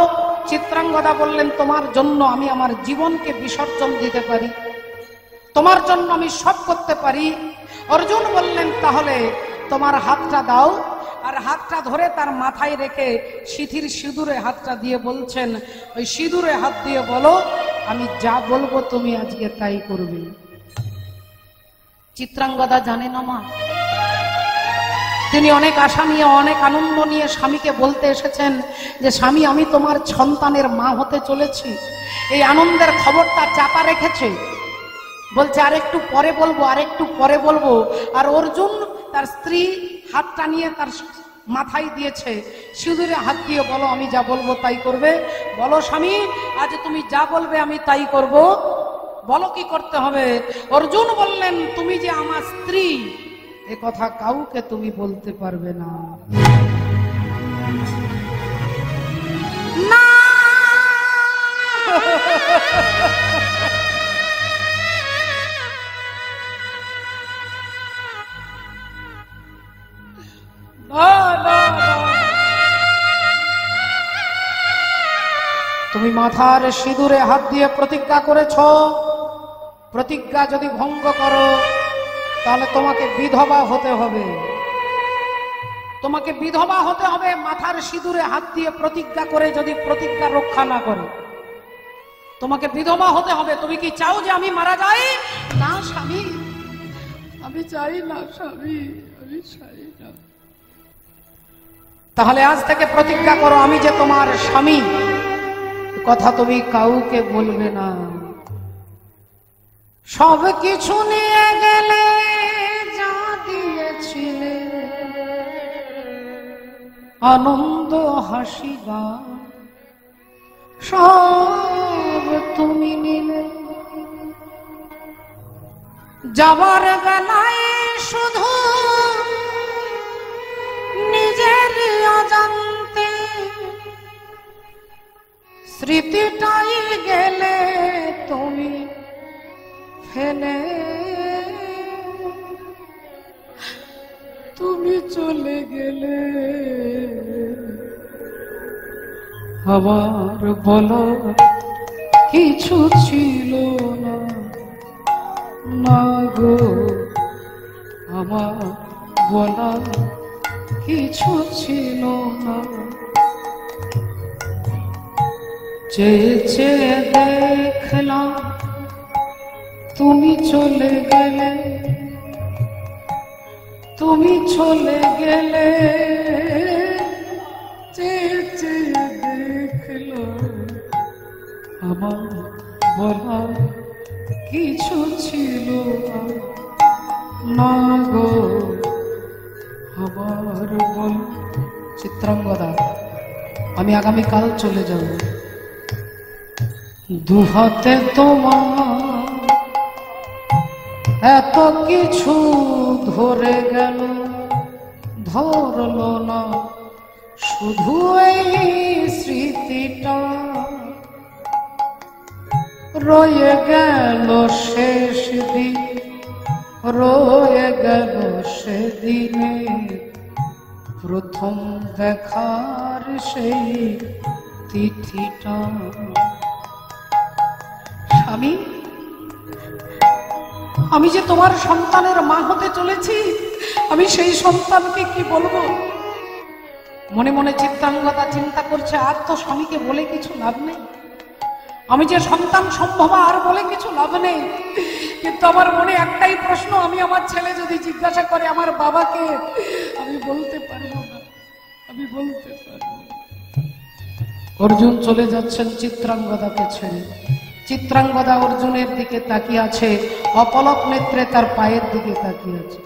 চিত্রাঙ্গদা বললেন, তোমার জন্য আমি আমার জীবনকে বিসর্জন দিতে পারি, তোমার জন্য আমি সব করতে পারি। অর্জুন বললেন, তাহলে তোমার হাতটা দাও। আর হাতটা ধরে তার মাথায় রেখে সিঁথির সিঁদুরে হাতটা দিয়ে বলছেন, ওই সিঁদুরে হাত দিয়ে বলো আমি যা বলবো তুমি আজকে তাই করবে। চিত্রাঙ্গদা জানে না মা, তিনি অনেক আশা নিয়ে, অনেক আনন্দ নিয়ে স্বামীকে বলতে এসেছেন যে স্বামী আমি তোমার সন্তানের মা হতে চলেছি। এই আনন্দের খবরটা চাপা রেখেছে, বলছে আর একটু পরে বলবো, আর একটু পরে বলবো। আর অর্জুন তার স্ত্রী হাতটা নিয়ে তার মাথায় দিয়েছে, সিঁদুরে হাত দিয়ে বলো আমি যা বলবো তাই করবে। বলো স্বামী, আজ তুমি যা বলবে আমি তাই করব। বলো কি করতে হবে? অর্জুন বললেন, তুমি যে আমার স্ত্রী এ কথা কাউকে তুমি বলতে পারবে না। না তুমি মাথার সিঁদুরে হাত দিয়ে প্রতিজ্ঞা করেছ, প্রতিজ্ঞা যদি ভঙ্গ করো তাহলে তোমাকে বিধবা হতে হবে। তোমাকে বিধবা হতে হবে মাথার সিঁদুরে হাত দিয়ে প্রতিজ্ঞা করে, যদি প্রতিজ্ঞা রক্ষা না করে তোমাকে বিধবা হতে হবে। তুমি কি চাও যে আমি মারা যাই? না স্বামী, আমি চাই না স্বামী, আমি চাই না। তাহলে আজ থেকে প্রতিজ্ঞা করো আমি যে তোমার স্বামী, কথা তুমি কাউকে বলবে না। সব কিছু নিয়ে গেলে যা দিয়েছিলে, আনন্দ হাসি গান সব তুমি নিলে। যাবার বেলায় শুধু নিজের অজান্তে স্মৃতিটাই গেলে তুমি ফেলে, তুমি চলে গেলে আমার বলো কিছু ছিল না, না গো আমার বলা কিছু ছিল না। চেয়ে চেয়ে দেখলাম তুমি চলে গেলে, তুমি চলে গেলে, চেয়ে চেয়ে দেখলাম আমার বলা কিছু ছিল না গো আমার বল। চিত্রাঙ্গদা, আমি আগামীকাল চলে যাব, দুহাতে তোমার এত কিছু ধরে গেল, ধরলো না শুধু এই স্মৃতিটা, রয়ে গেল শেষ দিন, রয়ে গেল সেদিনে প্রথম দেখার সেই তিথিটা। স্বামী, আমি যে তোমার সন্তানের মা হতে চলেছি, আমি সেই সন্তানকে কি বলবো? মনে মনে চিত্রাঙ্গদা চিন্তা করছে, আর তো স্বামীকে বলে কিছু লাভ নেই, আমি যে সন্তান সম্ভবা আর বলে কিছু লাভ নেই। কিন্তু আমার মনে একটাই প্রশ্ন, আমি আমার ছেলে যদি জিজ্ঞাসা করে আমার বাবাকে, আমি বলতে পারবো না, আমি বলতে পারবো না। অর্জুন চলে যাচ্ছেন চিত্রাঙ্গদাকে ছেড়ে। চিত্রাঙ্গদা অর্জুনের দিকে তাকিয়ে আছে, অপলক নেত্রে তার পায়ের দিকে তাকিয়ে আছে।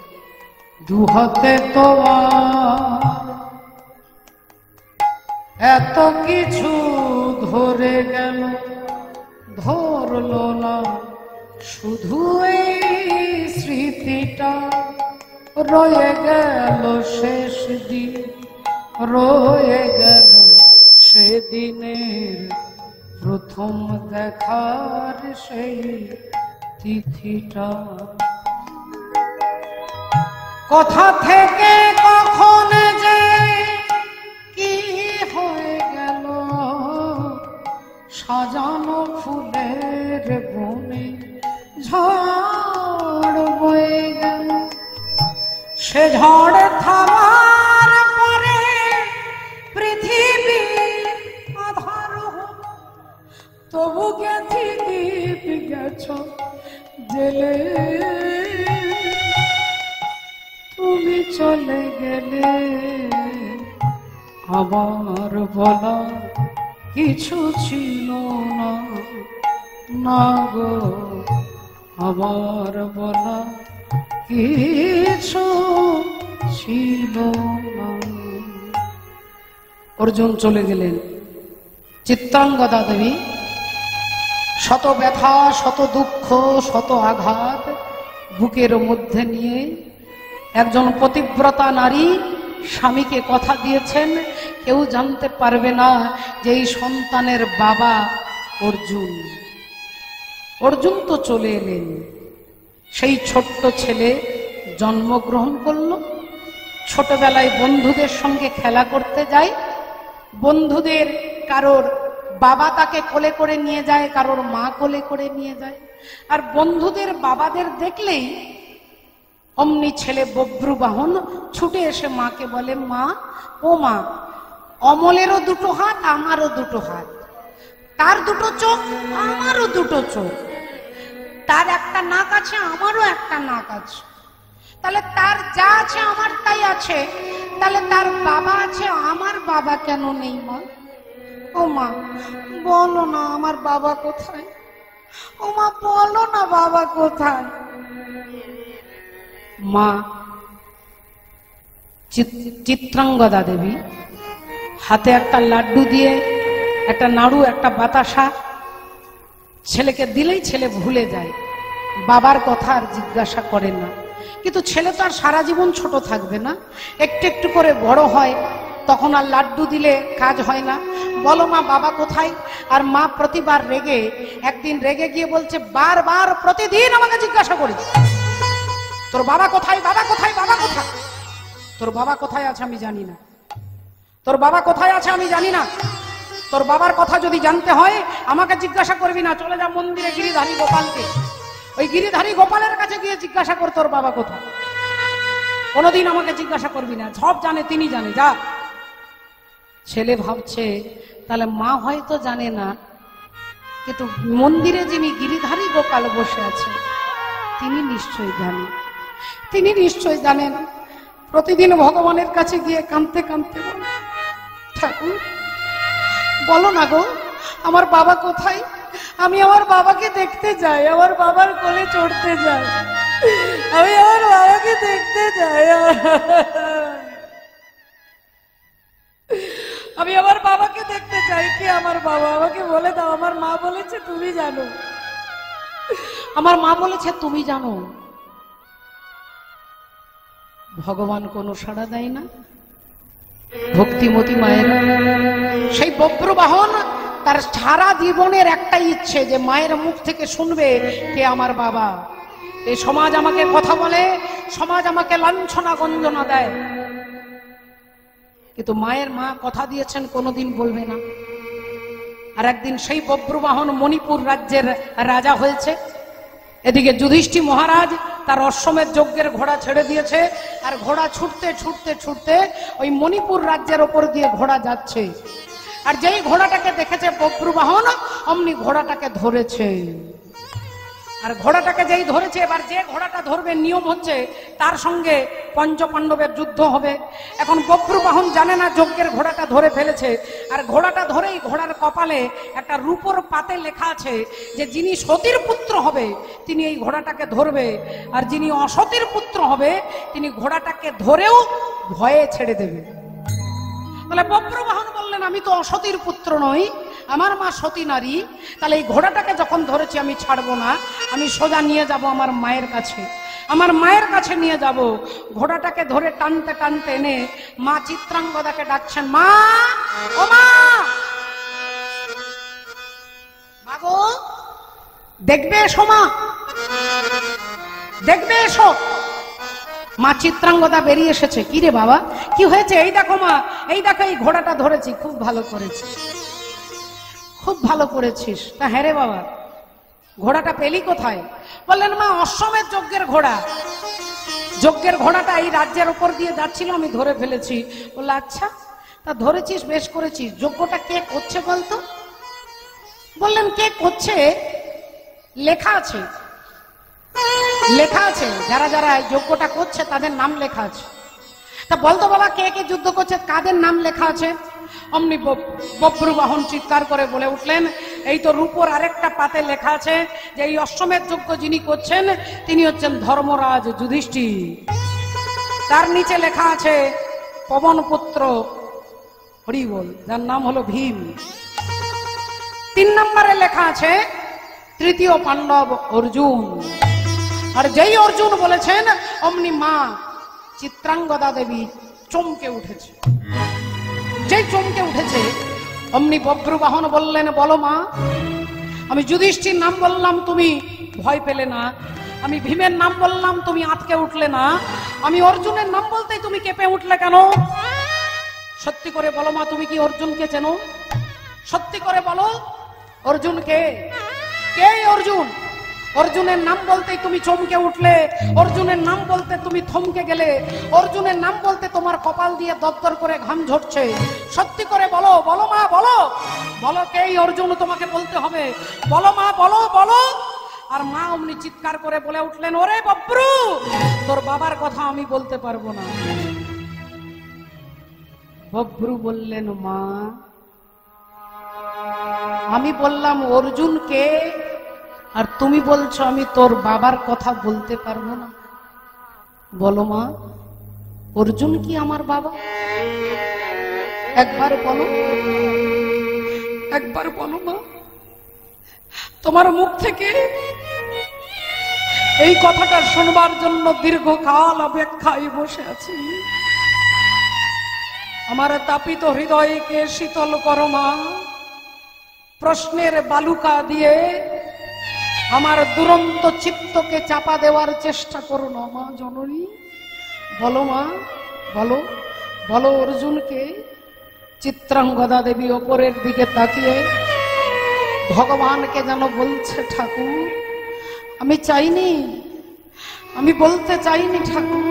দুহাতে তোমার এত কিছু ধরে গেল, ধরলো না শুধু এই স্মৃতিটা, রয়ে গেল শেষ দিন, রয়ে গেল সেদিনের প্রথম দেখার সেই তিথিটা। কথা থেকে কখন যে কি হয়ে গেল, সাজানো ফুলের বনে ঝড় বয়ে গেল, সে ঝড় থামার পরে পৃথিবী আধার, তবু গেছি দীপ গেছ জেলে, তুমি চলে গেলে আমার বলা কিছু ছিল না, না গো আমার বলা কিছু ছিল না। অর্জুন চলে গেলেন। চিত্রাঙ্গদা দেবী শত ব্যথা, শত দুঃখ, শত আঘাত বুকের মধ্যে নিয়ে একজন পতিব্রতা নারী স্বামীকে কথা দিয়েছেন, কেউ জানতে পারবে না যে এই সন্তানের বাবা অর্জুন। অর্জুন তো চলে এলেন, সেই ছোট্ট ছেলে জন্মগ্রহণ করল। ছোটবেলায় বন্ধুদের সঙ্গে খেলা করতে যায়, বন্ধুদের কারোর বাবা তাকে কোলে করে নিয়ে যায়, কারোর মা কোলে করে নিয়ে যায়। আর বন্ধুদের বাবাদের দেখলেই অমনি ছেলে বব্রু বাহন ছুটে এসে মাকে বলে, মা ও মা, অমলেরও দুটো হাত, আমারও দুটো হাত, তার দুটো চোখ, আমারও দুটো চোখ, তার একটা নাক আছে, আমারও একটা নাক আছে, তাহলে তার যা আছে আমার তাই আছে, তাহলে তার বাবা আছে, আমার বাবা কেন নেই? মা ও মা বলো না আমার বাবা কোথায়, ও মা বলো না বাবা কোথায়? মা চিত্রাঙ্গদা দেবী হাতে একটা লাড্ডু দিয়ে, একটা নাড়ু, একটা বাতাসা ছেলেকে দিলেই ছেলে ভুলে যায়। বাবার কথা আর জিজ্ঞাসা করে না। কিন্তু ছেলে তো আর সারা জীবন ছোট থাকবে না, একটু একটু করে বড় হয়, তখন আর লাড্ডু দিলে কাজ হয় না। বলো মা বাবা কোথায়? আর মা প্রতিবার রেগে, একদিন রেগে গিয়ে বলছে, বারবার প্রতিদিন আমাকে জিজ্ঞাসা করি, তোর বাবা কোথায়, বাবা কোথায়, বাবা কোথায়? তোর বাবা কোথায় আছে আমি জানি না, তোর বাবা কোথায় আছে আমি জানি না। তোর বাবার কথা যদি জানতে হয় আমাকে জিজ্ঞাসা করবি না, চলে যা মন্দিরে গিরিধারী গোপালকে, ওই গিরিধারী গোপালের কাছে গিয়ে জিজ্ঞাসা কর তোর বাবা কোথায়। কোনোদিন আমাকে জিজ্ঞাসা করবি না, সব জানে তিনি জানে, যা। ছেলে ভাবছে তাহলে মা হয়তো জানে না, কিন্তু মন্দিরে যিনি গিরিধারী গোপাল বসে আছে তিনি নিশ্চয়ই জানেন, তিনি নিশ্চয়ই জানেন। প্রতিদিন ভগবানের কাছে গিয়ে কাঁদতে কাঁদতে বলে, ঠাকুর বলো না গো আমার বাবা কোথায়, আমি আমার বাবাকে দেখতে যাই, আমার বাবার কোলে চড়তে যাই, আমি আমার বাবাকে দেখতে যাই, আমি আমার বাবাকে দেখতে চাই। কি আমার বাবা? আমাকে বলে দাও। আমার মা বলেছে তুমি জানো, আমার মা বলেছে তুমি জানো। ভগবান কোনো সাড়া দেয় না। ভক্তিমতী মায়ের সেই বব্রবাহন, তার সারা জীবনের একটাই ইচ্ছে যে মায়ের মুখ থেকে শুনবে কে আমার বাবা। এই সমাজ আমাকে কথা বলে, সমাজ আমাকে লাঞ্ছনা গঞ্জনা দেয়, কিন্তু মায়ের মা কথা দিয়েছেন কোনোদিন বলবে না। আর একদিন সেই বব্রবাহন মণিপুর রাজ্যের রাজা হয়েছে। এদিকে যুধিষ্ঠির মহারাজ তার অশ্বমেধ যজ্ঞের ঘোড়া ছেড়ে দিয়েছে, আর ঘোড়া ছুটতে ছুটতে ছুটতে ওই মণিপুর রাজ্যের ওপর দিয়ে ঘোড়া যাচ্ছে। আর যেই ঘোড়াটাকে দেখেছে বব্রবাহন, অমনি ঘোড়াটাকে ধরেছে। আর ঘোড়াটাকে যেই ধরেছে, এবার যে ঘোড়াটা ধরবে নিয়ম হচ্ছে তার সঙ্গে পঞ্চপাণ্ডবের যুদ্ধ হবে। এখন বব্রবাহন জানে না যজ্ঞের ঘোড়াটা ধরে ফেলেছে, আর ঘোড়াটা ধরেই ঘোড়ার কপালে একটা রূপোর পাতে লেখা আছে যে যিনি সতীর পুত্র হবে তিনি এই ঘোড়াটাকে ধরবে, আর যিনি অসতীর পুত্র হবে তিনি ঘোড়াটাকে ধরেও ভয়ে ছেড়ে দেবে। তাহলে বব্রবাহন বললেন, আমি তো অসতীর পুত্র নই, আমার মা সতী নারী, তাহলে এই ঘোড়াটাকে যখন ধরেছি আমি ছাড়বো না, আমি সোজা নিয়ে যাব আমার মায়ের কাছে, আমার মায়ের কাছে নিয়ে যাব। ঘোড়াটাকে ধরে টানতে টানতে এনে মা চিত্রাঙ্গদাকে ডাকছেন, মা, ও মা, মাগো দেখবে এসো, মা দেখবে এসো। মা চিত্রাঙ্গদা বেরিয়ে এসেছে। কি রে বাবা, কি হয়েছে? এই দেখো মা, এই দেখো এই ঘোড়াটা ধরেছি, খুব ভালো করেছিস, খুব ভালো করেছিস। তা হ্যাঁ রে বাবা, ঘোড়াটা পেলি কোথায়? বললেন মা, অশ্বমেধ যজ্ঞের ঘোড়া, যজ্ঞের ঘোড়াটা এই রাজ্যের উপর দিয়ে যাচ্ছিল, আমি ধরে ফেলেছি। বললো আচ্ছা, তা ধরেছিস, বেশ করেছিস। যজ্ঞটা কে করছে বলতো? বললেন কে করছে লেখা আছে, লেখা আছে, যারা যারা যজ্ঞটা করছে তাদের নাম লেখা আছে। তা বলতো বাবা কে কে যুদ্ধ করছে, কাদের নাম লেখা আছে? অমনি বব্রবাহন চিৎকার করে বলে উঠলেন, এই তো রূপোর আরেকটা পাতে লেখা আছে যে এই অশ্বমেধ যজ্ঞ যিনি করছেন তিনি হচ্ছেন ধর্মরাজ যুধিষ্ঠির। তার নিচে লেখা আছে পবন পুত্র হরিবল, যার নাম হলো ভীম। 3 নম্বরে লেখা আছে তৃতীয় পাণ্ডব অর্জুন। আর যেই অর্জুন বলেছেন অমনি মা চিত্রাঙ্গদা দেবী চমকে উঠেছে। যেই চমকে উঠেছে অমনি বব্রবাহন বললেন, বলো মা, আমি যুধিষ্ঠির নাম বললাম তুমি ভয় পেলে না, আমি ভীমের নাম বললাম তুমি আটকে উঠলে না, আমি অর্জুনের নাম বলতেই তুমি কেঁপে উঠলে কেন? সত্যি করে বলো মা, তুমি কি অর্জুনকে চেনো? সত্যি করে বলো, অর্জুন কে? কে অর্জুন? অর্জুনের নাম বলতেই তুমি চমকে উঠলে, অর্জুনের নাম বলতে তুমি থমকে গেলে, অর্জুনের নাম বলতে তোমার কপাল দিয়ে দরদর করে ঘাম ঝরছে। সত্যি করে বলো, বলো মা, বলো, বলো কে অর্জুন, তোমাকে বলতে হবে, বলো মা, বলো বলো। আর মা অমনি চিৎকার করে বলে উঠলেন, ওরে বব্রু, তোর বাবার কথা আমি বলতে পারবো না। বব্রু বললেন, মা, আমি বললাম অর্জুন কে, আর তুমি বলছো আমি তোর বাবার কথা বলতে পারবো না। বলো মা, অর্জুন কি আমার বাবা? একবার বলো, একবার বলো মা। তোমার মুখ থেকে এই কথাটা শুনবার জন্য দীর্ঘকাল অপেক্ষায় বসে আছি। আমার তাপিত হৃদয়কে শীতল করো মা, প্রশ্নের বালুকা দিয়ে আমার দুরন্ত চিত্তকে চাপা দেওয়ার চেষ্টা করো না মা জননী। বলো মা, বলো বলো অর্জুনকে। চিত্রাঙ্গদা দেবী ওপরের দিকে তাকিয়ে ভগবানকে যেন বলছে, ঠাকুর আমি চাইনি, আমি বলতে চাইনি ঠাকুর,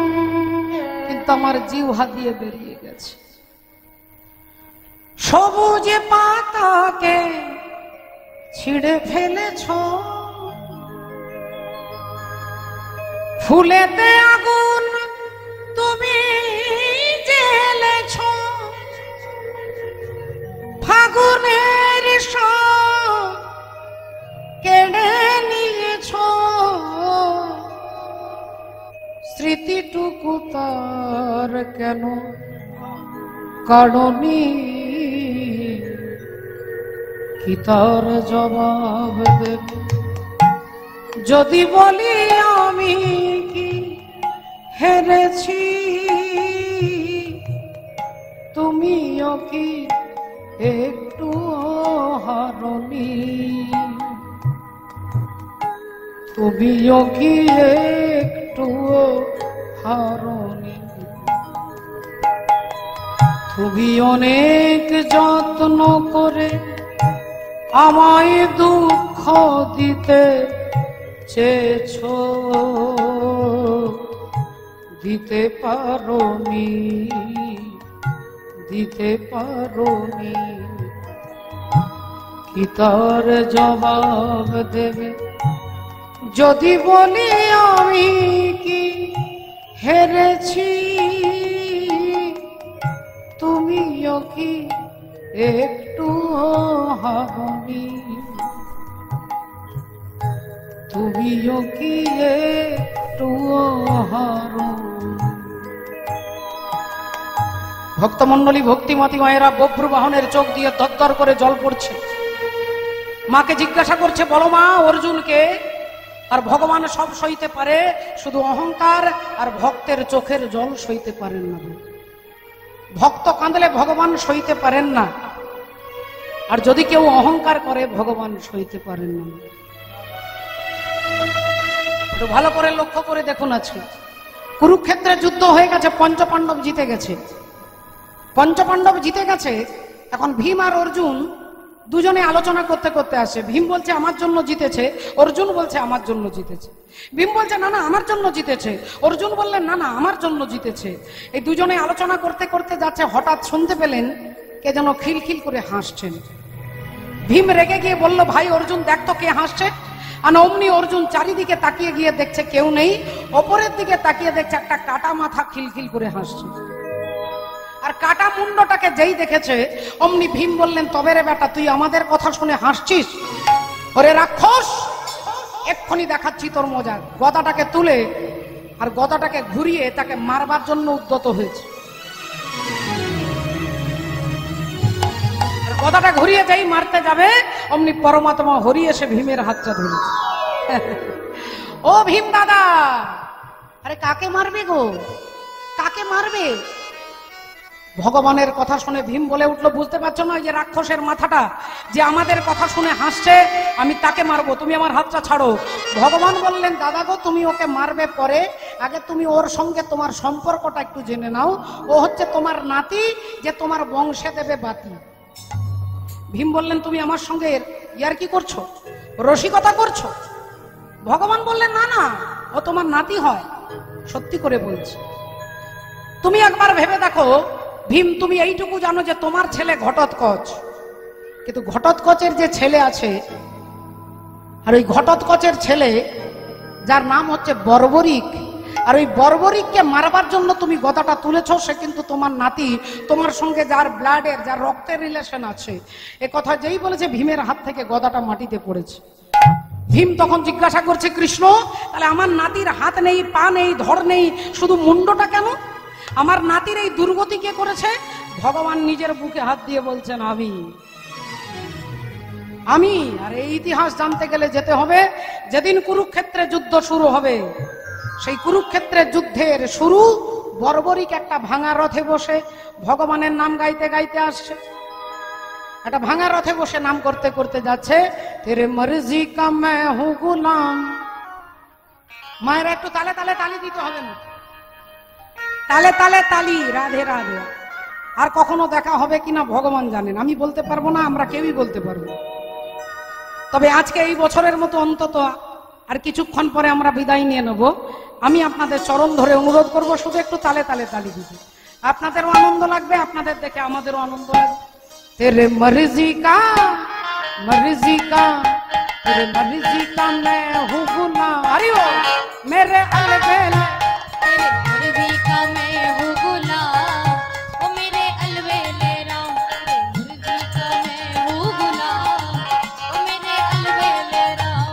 কিন্তু আমার জিহ্বা দিয়ে বেরিয়ে গেছে। সবুজ পাতাকে ছিঁড়ে ফেলেছ, ফুলেতে আগুন তুমি জ্বেলেছ, ফাগুনের সব কেড়ে নিয়েছ, স্মৃতিটুকু তার কেন কারণী, কি তার জবাব দেব যদি বলি আমি কি হেরেছি, তুমিও কি একটু হারনি, তুমিও কি একটু হারনি। তুমি অনেক যত্ন করে আমায় দুঃখ দিতে চেয়েছ, দিতে পারোনি, দিতে পারোনি, কি তার জবাব দেবে যদি বলি আমি কি হেরেছি, তুমিও কি একটু হারনি, তুমিও কি একটু হারনি। ভক্তমণ্ডলী, ভক্তিমতী মায়েরা বভ্রু বাহনের চোখ দিয়ে দরদর করে জল পড়ছে। মাকে জিজ্ঞাসা করছে, বলো মা অর্জুনকে। আর ভগবান সব সইতে পারে, শুধু অহংকার আর ভক্তের চোখের জল সইতে পারেন না। ভক্ত কাঁদলে ভগবান সইতে পারেন না, আর যদি কেউ অহংকার করে ভগবান সইতে পারেন না। একটু ভালো করে লক্ষ্য করে দেখুন, আজকে কুরুক্ষেত্রে যুদ্ধ হয়ে গেছে, পঞ্চপাণ্ডব জিতে গেছে। পঞ্চপাণ্ডব জিতে গেছে, এখন ভীম আর অর্জুন দুজনে আলোচনা করতে করতে আসে। ভীম বলছে আমার জন্য জিতেছে, অর্জুন বলছে আমার জন্য জিতেছে। ভীম বলছে না না আমার জন্য জিতেছে, অর্জুন বললেন না না আমার জন্য জিতেছে। এই দুজনে আলোচনা করতে করতে যাচ্ছে, হঠাৎ শুনতে পেলেন কে যেন খিলখিল করে হাসছেন। ভীম রেগে গিয়ে বলল, ভাই অর্জুন দেখ তো কে হাসছে। আর অমনি অর্জুন চারিদিকে তাকিয়ে গিয়ে দেখছে কেউ নেই, ওপরের দিকে তাকিয়ে দেখছে একটা কাটা মাথা খিলখিল করে হাসছে। আর কাটা মুন্ডটাকে যেই দেখেছে অমনি ভীম বললেন, তবে রে বেটা তুই আমাদের কথা শুনে হাসছিস? ওরে রাক্ষস, এক্ষুনি দেখাচ্ছি তোর মজা। গদাটাকে তুলে আর গদাটাকে ঘুরিয়ে তাকে মারবার জন্য উদ্যত হয়েছে। গদাটা ঘুরিয়ে যাই মারতে যাবে, অমনি পরমাত্মা হরি এসে ভীমের হাতটা ধরেছে। ও ভীম দাদা, আরে কাকে মারবে গো, কাকে মারবে? ভগবানের কথা শুনে ভীম বলে উঠলো, বুঝতে পারছো না ওই যে রাক্ষসের মাথাটা যে আমাদের কথা শুনে হাসছে, আমি তাকে মারবো, তুমি আমার হাতটা ছাড়ো। ভগবান বললেন, দাদা গো তুমি ওকে মারবে পরে, আগে তুমি ওর সঙ্গে তোমার সম্পর্কটা একটু জেনে নাও। ও হচ্ছে তোমার নাতি, যে তোমার বংশে দেবে বাতি। ভীম বললেন, তুমি আমার সঙ্গে ইয়ার কি করছো, রসিকতা করছো? ভগবান বললেন, না না ও তোমার নাতি হয়, সত্যি করে বলছি। তুমি একবার ভেবে দেখো ভীম, তুমি এইটুকু জানো যে তোমার ছেলে ঘটোৎকচ, কিন্তু ঘটোৎকচের যে ছেলে আছে, আর ওই ঘটোৎকচের ছেলে যার নাম হচ্ছে বর্বরিক, আর ওই বর্বরিককে মারবার জন্য তুমি গদাটা তুলেছো, সে কিন্তু তোমার নাতি, তোমার সঙ্গে যার ব্লাডের, যার রক্তের রিলেশন আছে। এ কথা যেই বলেছে ভীমের হাত থেকে গদাটা মাটিতে পড়েছে। ভীম তখন জিজ্ঞাসা করছে, কৃষ্ণ তাহলে আমার নাতির হাত নেই, পা নেই, ধর নেই, শুধু মুন্ডটা কেন? আমার নাতির এই দুর্গতি কে করেছে? ভগবান নিজের বুকে হাত দিয়ে বলছেন, আমি। আমি। আর এই ইতিহাস জানতে গেলে যেতে হবে যেদিন কুরুক্ষেত্রে যুদ্ধ শুরু হবে। সেই কুরুক্ষেত্রের যুদ্ধের শুরু বর্বরিক একটা ভাঙা রথে বসে ভগবানের নাম গাইতে গাইতে আসছে। একটা ভাঙা রথে বসে নাম করতে করতে যাচ্ছে, তেরে মর্জি কা मैं हूं गुलाम। মায়েরা একটু তালে তালে তালি দিতে হবে না, তালে তালে তালি, রাধে রাধে। আর কখনো দেখা হবে কিনা ভগবান জানেন, আমি বলতে পারবো না, আমরা কেউই বলতে পারবো। তবে আজকে এই বছরের মতো অন্তত আর কিছুক্ষণ পরে আমরা বিদায় নিয়ে নেব। আমি আপনাদের চরণ ধরে অনুরোধ করব শুধু একটু তালে তালে তালি দিতে, আপনাদেরও আনন্দ লাগবে, আপনাদের দেখে আমাদেরও আনন্দ লাগবে। तेरे मर्जी का तेरे मर्जी का मैं हूँ गुलाम। अरे ओ मेरे अलबेले, तेरे मर्जी का मैं हूँ गुलाम, ओ मेरे अलबेले राम। तेरे मर्जी का मैं हूँ गुलाम, ओ मेरे अलबेले राम।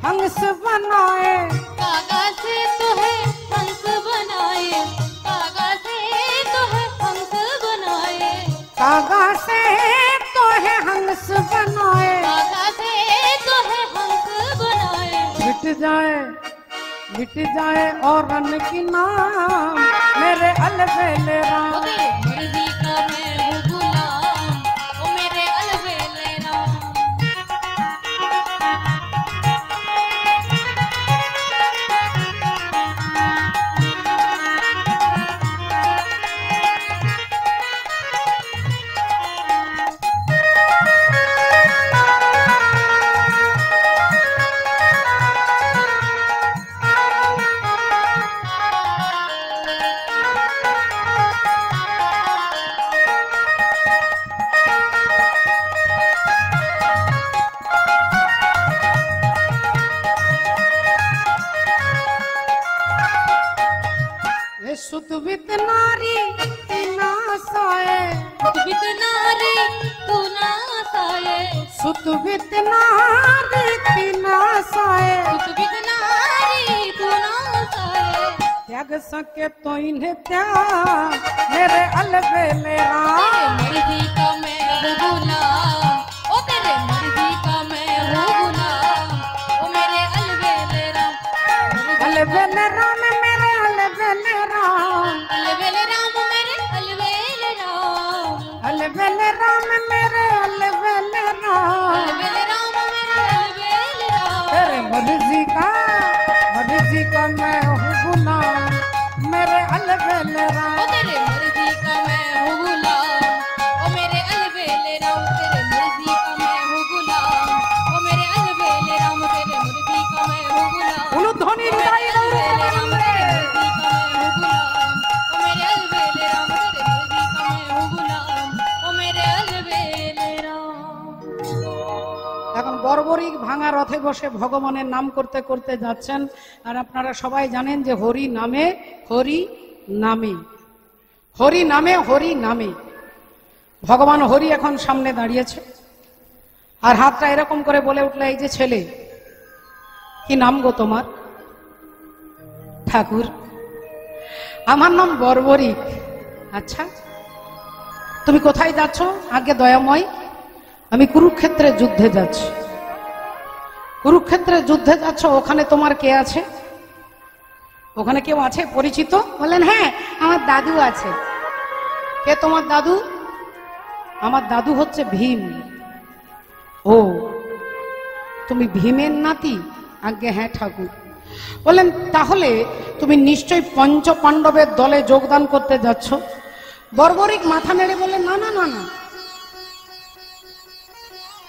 हंस बनाए, कागज से तो है हंस बनाए, कागज से तो है हंस बनाए, कागज से तो है हंस बनाए, कागज से तो है हंस बनाए। मिट जाए और रन की नाम मेरे अलबेले राम। ओ तेरे मर्जी का मैं हूँ गुलाम, ओ मेरे अलबेले राम। सुतवित नारी तीना साए, सुतवित नारी तू ना साए, सुतवित नारी तीना साए, सुतवित नारी तू ना साए। त्याग सके तो इन्हें त्याग मेरे अलबेले राम। तेरे मर्जी का मैं हूँ गुलाम, ओ तेरे मर्जी का मैं हूँ गुलाम, ओ मेरे अलबेले राम। अलबेले राम मेरे अलबेले राम, अलबेले राम मेरे अलबेले राम, अलबेले राम मेरे अलबेले राम। अलबेले राम मेरे अलबेले राम। तेरे मर्जी का मैं हूँ गुलाम मेरे अलबेले ओ राम। तेरे मर्जी का मैं हूँ गुलाम, ओ मेरे अलबेले राम। तेरे मर्जी का मैं हूँ गुलाम, ओ मेरे अलबेले राम। तेरे मर्जी का मैं हूँ गुलाम, उलूध्वनि हृदय अलबेले राम। तेरे मर्जी का मैं हूँ गुलाम, ओ मेरे अलबेले राम। तेरे मर्जी का मैं हूँ गुलाम, ओ मेरे अलबेले राम। এখন বর্বরিক ভাঙা রথে বসে ভগবানের নাম করতে করতে যাচ্ছেন। আর আপনারা সবাই জানেন যে হরি নামে হরি নামে, হরি নামে হরি নামে। ভগবান হরি এখন সামনে দাঁড়িয়েছে আর হাতটা এরকম করে বলে উঠলে, এই যে ছেলে, কি নাম গো তোমার? ঠাকুর, আমার নাম বর্বরিক। আচ্ছা, তুমি কোথায় যাচ্ছ? আগে দয়াময়, আমি কুরুক্ষেত্রের যুদ্ধে যাচ্ছি। কুরুক্ষেত্রের যুদ্ধে যাচ্ছ, ওখানে তোমার কে আছে? ওখানে কেউ আছে পরিচিত? বললেন হ্যাঁ, আমার দাদু আছে। কে তোমার দাদু? আমার দাদু হচ্ছে ভীম। ও, তুমি ভীমের নাতি? আজ্ঞে হ্যাঁ ঠাকুর। বললেন তাহলে তুমি নিশ্চয়ই পঞ্চ পাণ্ডবের দলে যোগদান করতে যাচ্ছ? বর্বরিক মাথা নেড়ে বললেন না না না না,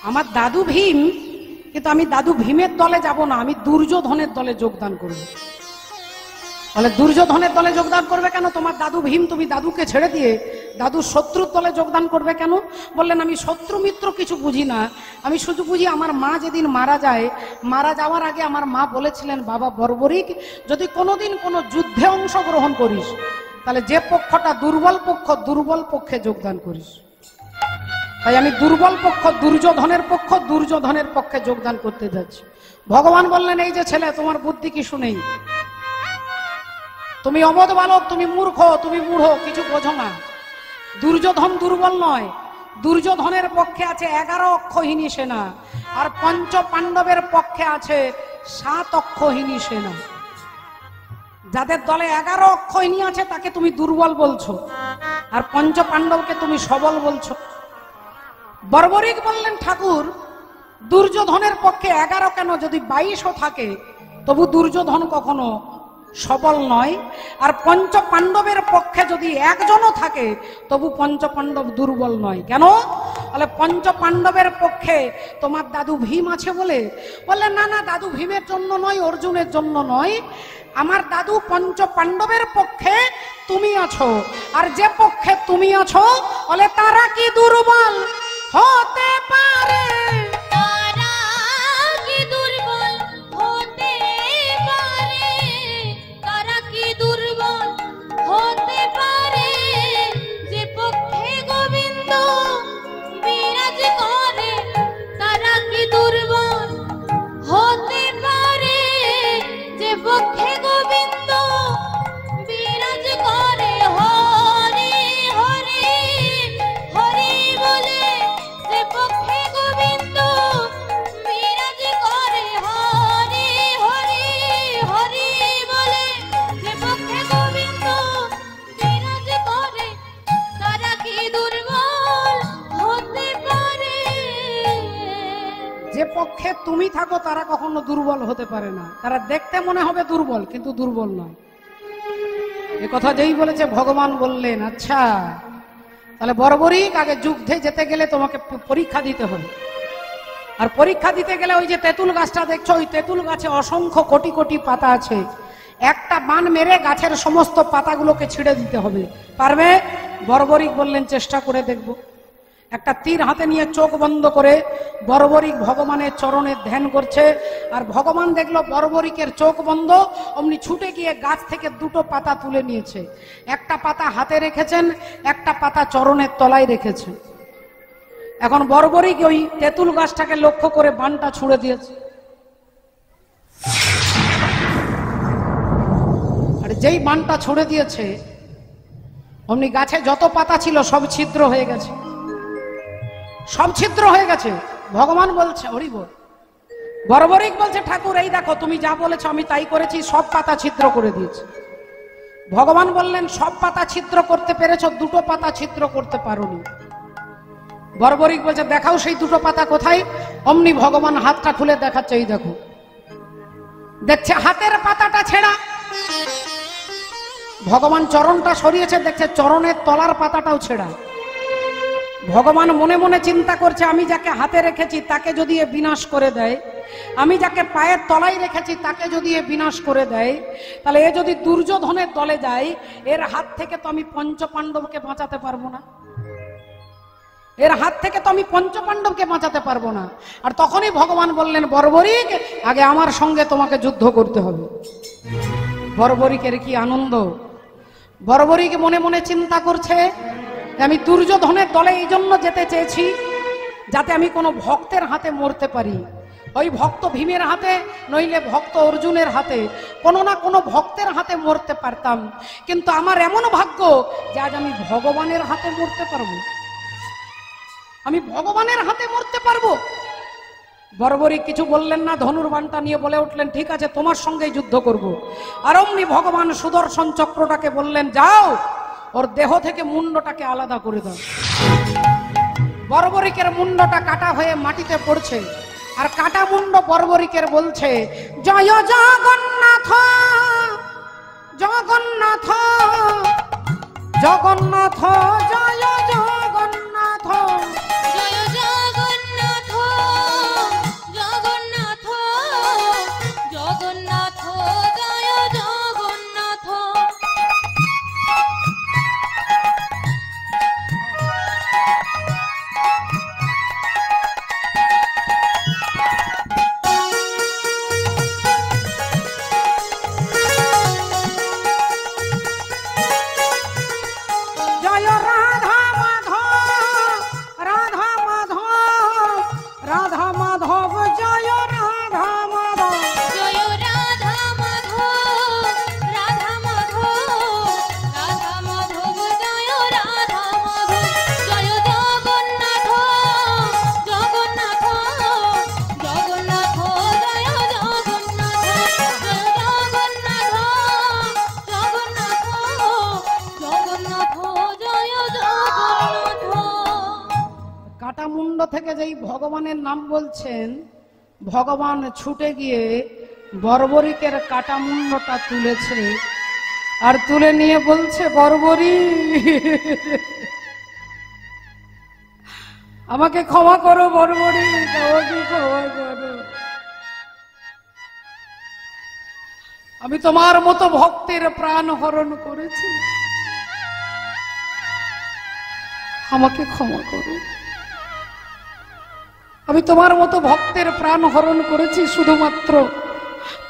আমার দাদু ভীম, কিন্তু আমি দাদু ভীমের দলে যাব না, আমি দুর্যোধনের দলে যোগদান করব। তাহলে দুর্যোধনের দলে যোগদান করবে কেন? তোমার দাদু ভীম, তুমি দাদুকে ছেড়ে দিয়ে দাদুর শত্রুর দলে যোগদান করবে কেন? বললেন আমি শত্রু মিত্র কিছু বুঝি না, আমি শুধু বুঝি আমার মা যেদিন মারা যায়, মারা যাওয়ার আগে আমার মা বলেছিলেন, বাবা বর্বরিক, যদি কোনোদিন কোনো যুদ্ধে অংশগ্রহণ করিস তাহলে যে পক্ষটা দুর্বল পক্ষ, দুর্বল পক্ষে যোগদান করিস। তাই আমি দুর্বল পক্ষ, দুর্যোধনের পক্ষে যোগদান করতে যাচ্ছি। ভগবান বললেন, এই যে ছেলে, তোমার বুদ্ধি কিছু নেই, তুমি অবধ বালক, তুমি মূর্খ, তুমি মূঢ়, কিছু বোঝো না। দুর্যোধন দুর্বল নয়, দুর্যোধনের পক্ষে আছে 11 অক্ষহীনী সেনা, আর পঞ্চ পাণ্ডবের পক্ষে আছে 7 অক্ষহীনী সেনা। যাদের দলে 11 অক্ষহীনী আছে তাকে তুমি দুর্বল বলছো, আর পঞ্চ পাণ্ডবকে তুমি সবল বলছো। বর্বরিক বললেন, ঠাকুর, দুর্যোধনের পক্ষে 11 কেন, যদি 22ও থাকে তবু দুর্যোধন কখনো সবল নয়, আর পঞ্চ পাণ্ডবের পক্ষে যদি 1 জনও থাকে তবু পঞ্চ পাণ্ডব দুর্বল নয়। কেন? বলে পঞ্চ পাণ্ডবের পক্ষে তোমার দাদু ভীম আছে বলে। বললেন, না না, দাদু ভীমের জন্য নয়, অর্জুনের জন্য নয়, আমার দাদু পঞ্চ পাণ্ডবের পক্ষে তুমি আছো, আর যে পক্ষে তুমি আছো বলে তারা কি দুর্বল হতে পারে? তারা কি দুর্বল হতে পারে? তারা কি দুর্বল হতে পারে? যে পক্ষে গোবিন্দ বিরাজ করে, তারা কি দুর্বল হতে পারে? যে পক্ষে গোবিন্দ বিরাজ করে, হরি হরি হরি বলে যে পক্ষে গোবিন্দ বিরাজ করে, হরি হরি হরি বলে যে পক্ষে গোবিন্দ বিরাজ করে, তারা কি দুর্বল হতে পারে? যে পক্ষে তুমি থাকো তারা কখনো দুর্বল হতে পারে না, তারা দেখতে মনে হবে দুর্বল কিন্তু দুর্বল নয়। এ কথা যেই বলেছে ভগবান বললেন, আচ্ছা তাহলে বর্বরিক, আগে যুদ্ধে যেতে গেলে তোমাকে পরীক্ষা দিতে হবে, আর পরীক্ষা দিতে গেলে ওই যে তেঁতুল গাছটা দেখছো, ওই তেঁতুল গাছে অসংখ্য কোটি কোটি পাতা আছে, একটা বান মেরে গাছের সমস্ত পাতাগুলোকে ছিঁড়ে দিতে হবে, পারবে? বর্বরিক বললেন, চেষ্টা করে দেখব। একটা তীর হাতে নিয়ে চোখ বন্ধ করে বর্বরিক ভগবানের চরণে ধ্যান করছে, আর ভগবান দেখলো বর্বরিকের চোখ বন্ধ, অমনি ছুটে গিয়ে গাছ থেকে 2টো পাতা তুলে নিয়েছে, একটা পাতা হাতে রেখেছেন, একটা পাতা চরণের তলায় রেখেছেন। এখন বর্বরিক ওই তেঁতুল গাছটাকে লক্ষ্য করে বানটা ছুঁড়ে দিয়েছে, আর যেই বানটা ছুঁড়ে দিয়েছে অমনি গাছে যত পাতা ছিল সব ছিদ্র হয়ে গেছে, সব ছিদ্র হয়ে গেছে। ভগবান বলছে, হরি বল। বর্বরিক বলছে, ঠাকুর এই দেখো, তুমি যা বলেছো আমি তাই করেছি, সব পাতা ছিদ্র করে দিয়েছি। ভগবান বললেন, সব পাতা ছিদ্র করতে পেরেছো, 2টো পাতা ছিদ্র করতে পারোনি। বর্বরিক বলছে, দেখাও সেই 2টো পাতা কোথায়? অমনি ভগবান হাতটা খুলে দেখাচ্ছে, এই দেখো। দেখছে হাতের পাতাটা ছেঁড়া, ভগবান চরণটা সরিয়েছে, দেখছে চরণের তলার পাতাটাও ছেঁড়া। ভগবান মনে মনে চিন্তা করছে, আমি যাকে হাতে রেখেছি তাকে যদি এ বিনাশ করে দেয়, আমি যাকে পায়ের তলায় রেখেছি তাকে যদি এ বিনাশ করে দেয়, তাহলে এ যদি দুর্যোধনের দলে যায়, এর হাত থেকে তো আমি পঞ্চ পাণ্ডবকে বাঁচাতে পারবো না, এর হাত থেকে তো আমি পঞ্চ পাণ্ডবকে বাঁচাতে পারবো না। আর তখনই ভগবান বললেন, বর্বরিক, আগে আমার সঙ্গে তোমাকে যুদ্ধ করতে হবে। বর্বরিকের কি আনন্দ! বর্বরিক মনে মনে চিন্তা করছে, আমি দুর্যোধনের দলে এই জন্য যেতে চেয়েছি যাতে আমি কোনো ভক্তের হাতে মরতে পারি, ওই ভক্ত ভীমের হাতে, নইলে ভক্ত অর্জুনের হাতে, কোনো না কোনো ভক্তের হাতে মরতে পারতাম, কিন্তু আমার এমন ভাগ্য যে আজ আমি ভগবানের হাতে মরতে পারবো, আমি ভগবানের হাতে মরতে পারবো। বর্বরিক কিছু বললেন না, ধনুর্বাণটা নিয়ে বলে উঠলেন, ঠিক আছে, তোমার সঙ্গেই যুদ্ধ করব। আর অমনি ভগবান সুদর্শন চক্রটাকে বললেন, যাও, ওর দেহ থেকে মুন্ডটাকে আলাদা করে দাও। বর্বরিকের মুন্ডটা কাটা হয়ে মাটিতে পড়ছে, আর কাটা মুন্ড বর্বরিকের বলছে, জয় জগন্নাথ জগন্নাথ জগন্নাথ, জয় জগন্নাথ, জয় জগন্নাথ জগন্নাথ জগন্নাথ, জয় জগন্নাথ থেকে যেই ভগবানের নাম বলছেন, ভগবান ছুটে গিয়ে বর্বরিকের কাটা মুন্ডটা তুলেছে, আর তুলে নিয়ে বলছে, বর্বরী আমাকে ক্ষমা করো, বর্বরী আমাকে ক্ষমা করো, আমি তোমার মতো ভক্তের প্রাণ হরণ করেছি, আমাকে ক্ষমা করো, আমি তোমার মতো ভক্তের প্রাণ হরণ করেছি শুধুমাত্র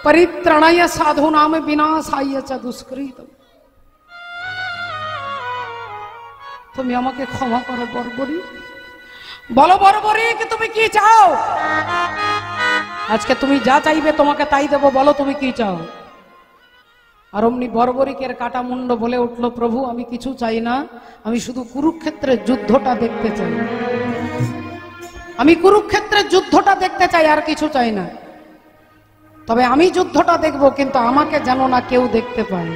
পরিত্রাণায় সাধুনাম বিনাশায় চ দুষ্কৃতম, তুমি আমাকে ক্ষমা করো বর্বরী। বলো বর্বরী, কি তুমি কি চাও? আজকে তুমি যা চাইবে তোমাকে তাই দেবো, বলো তুমি কি চাও? আর অমনি বর্বরিকের কাটা মুন্ড বলে উঠলো, প্রভু আমি কিছু চাই না, আমি শুধু কুরুক্ষেত্রের যুদ্ধটা দেখতে চাই, আমি কুরুক্ষেত্রের যুদ্ধটা দেখতে চাই, আর কিছু চাই না। তবে আমি যুদ্ধটা দেখব, কিন্তু আমাকে যেন না কেউ দেখতে পায়,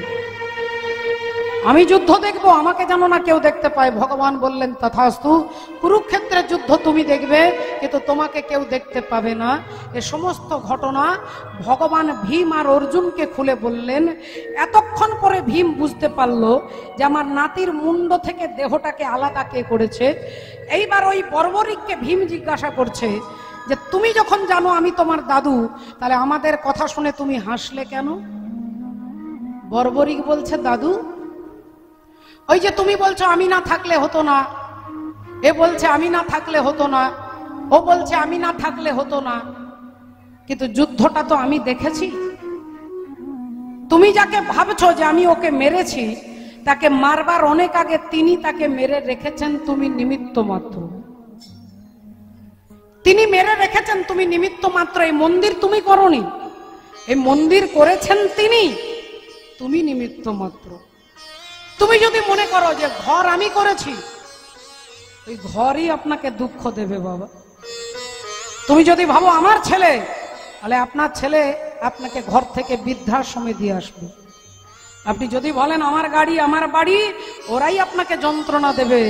আমি যুদ্ধ দেখব, আমাকে যেন না কেউ দেখতে পায়। ভগবান বললেন, তথাস্তু, কুরুক্ষেত্রের যুদ্ধ তুমি দেখবে, কিন্তু তোমাকে কেউ দেখতে পাবে না। এ সমস্ত ঘটনা ভগবান ভীম আর অর্জুনকে খুলে বললেন। এতক্ষণ পরে ভীম বুঝতে পারলো যে আমার নাতির মুন্ড থেকে দেহটাকে আলাদা কে করেছে। এইবার ওই বর্বরিককে ভীম জিজ্ঞাসা করছে যে তুমি যখন জানো আমি তোমার দাদু, তাহলে আমাদের কথা শুনে তুমি হাসলে কেন? বর্বরিক বলছে, দাদু ওই যে তুমি বলছো আমি না থাকলে হতো না, এ বলছে আমি না থাকলে হতো না, ও বলছে আমি না থাকলে হতো না, কিন্তু যুদ্ধটা তো আমি দেখেছি। তুমি যাকে ভাবছো যে আমি ওকে মেরেছি, তাকে মারবার অনেক আগে তিনি তাকে মেরে রেখেছেন, তুমি নিমিত্ত মাত্র। তিনি মেরে রেখেছেন, তুমি নিমিত্ত মাত্র। এই মন্দির তুমি করনি, এই মন্দির করেছেন তিনি, তুমি নিমিত্ত মাত্র। তুমি যদি মনে করো যে ঘর আমি করেছি, ওই ঘরই আপনাকে দুঃখ দেবে বাবা। তুমি যদি ভাবো আমার ছেলে, তাহলে আপনার ছেলে আপনাকে ঘর থেকে বৃদ্ধাশ্রমে দিয়ে আসবে। আপনি যদি বলেন আমার গাড়ি আমার বাড়ি, ওরাই আপনাকে যন্ত্রণা দেবে।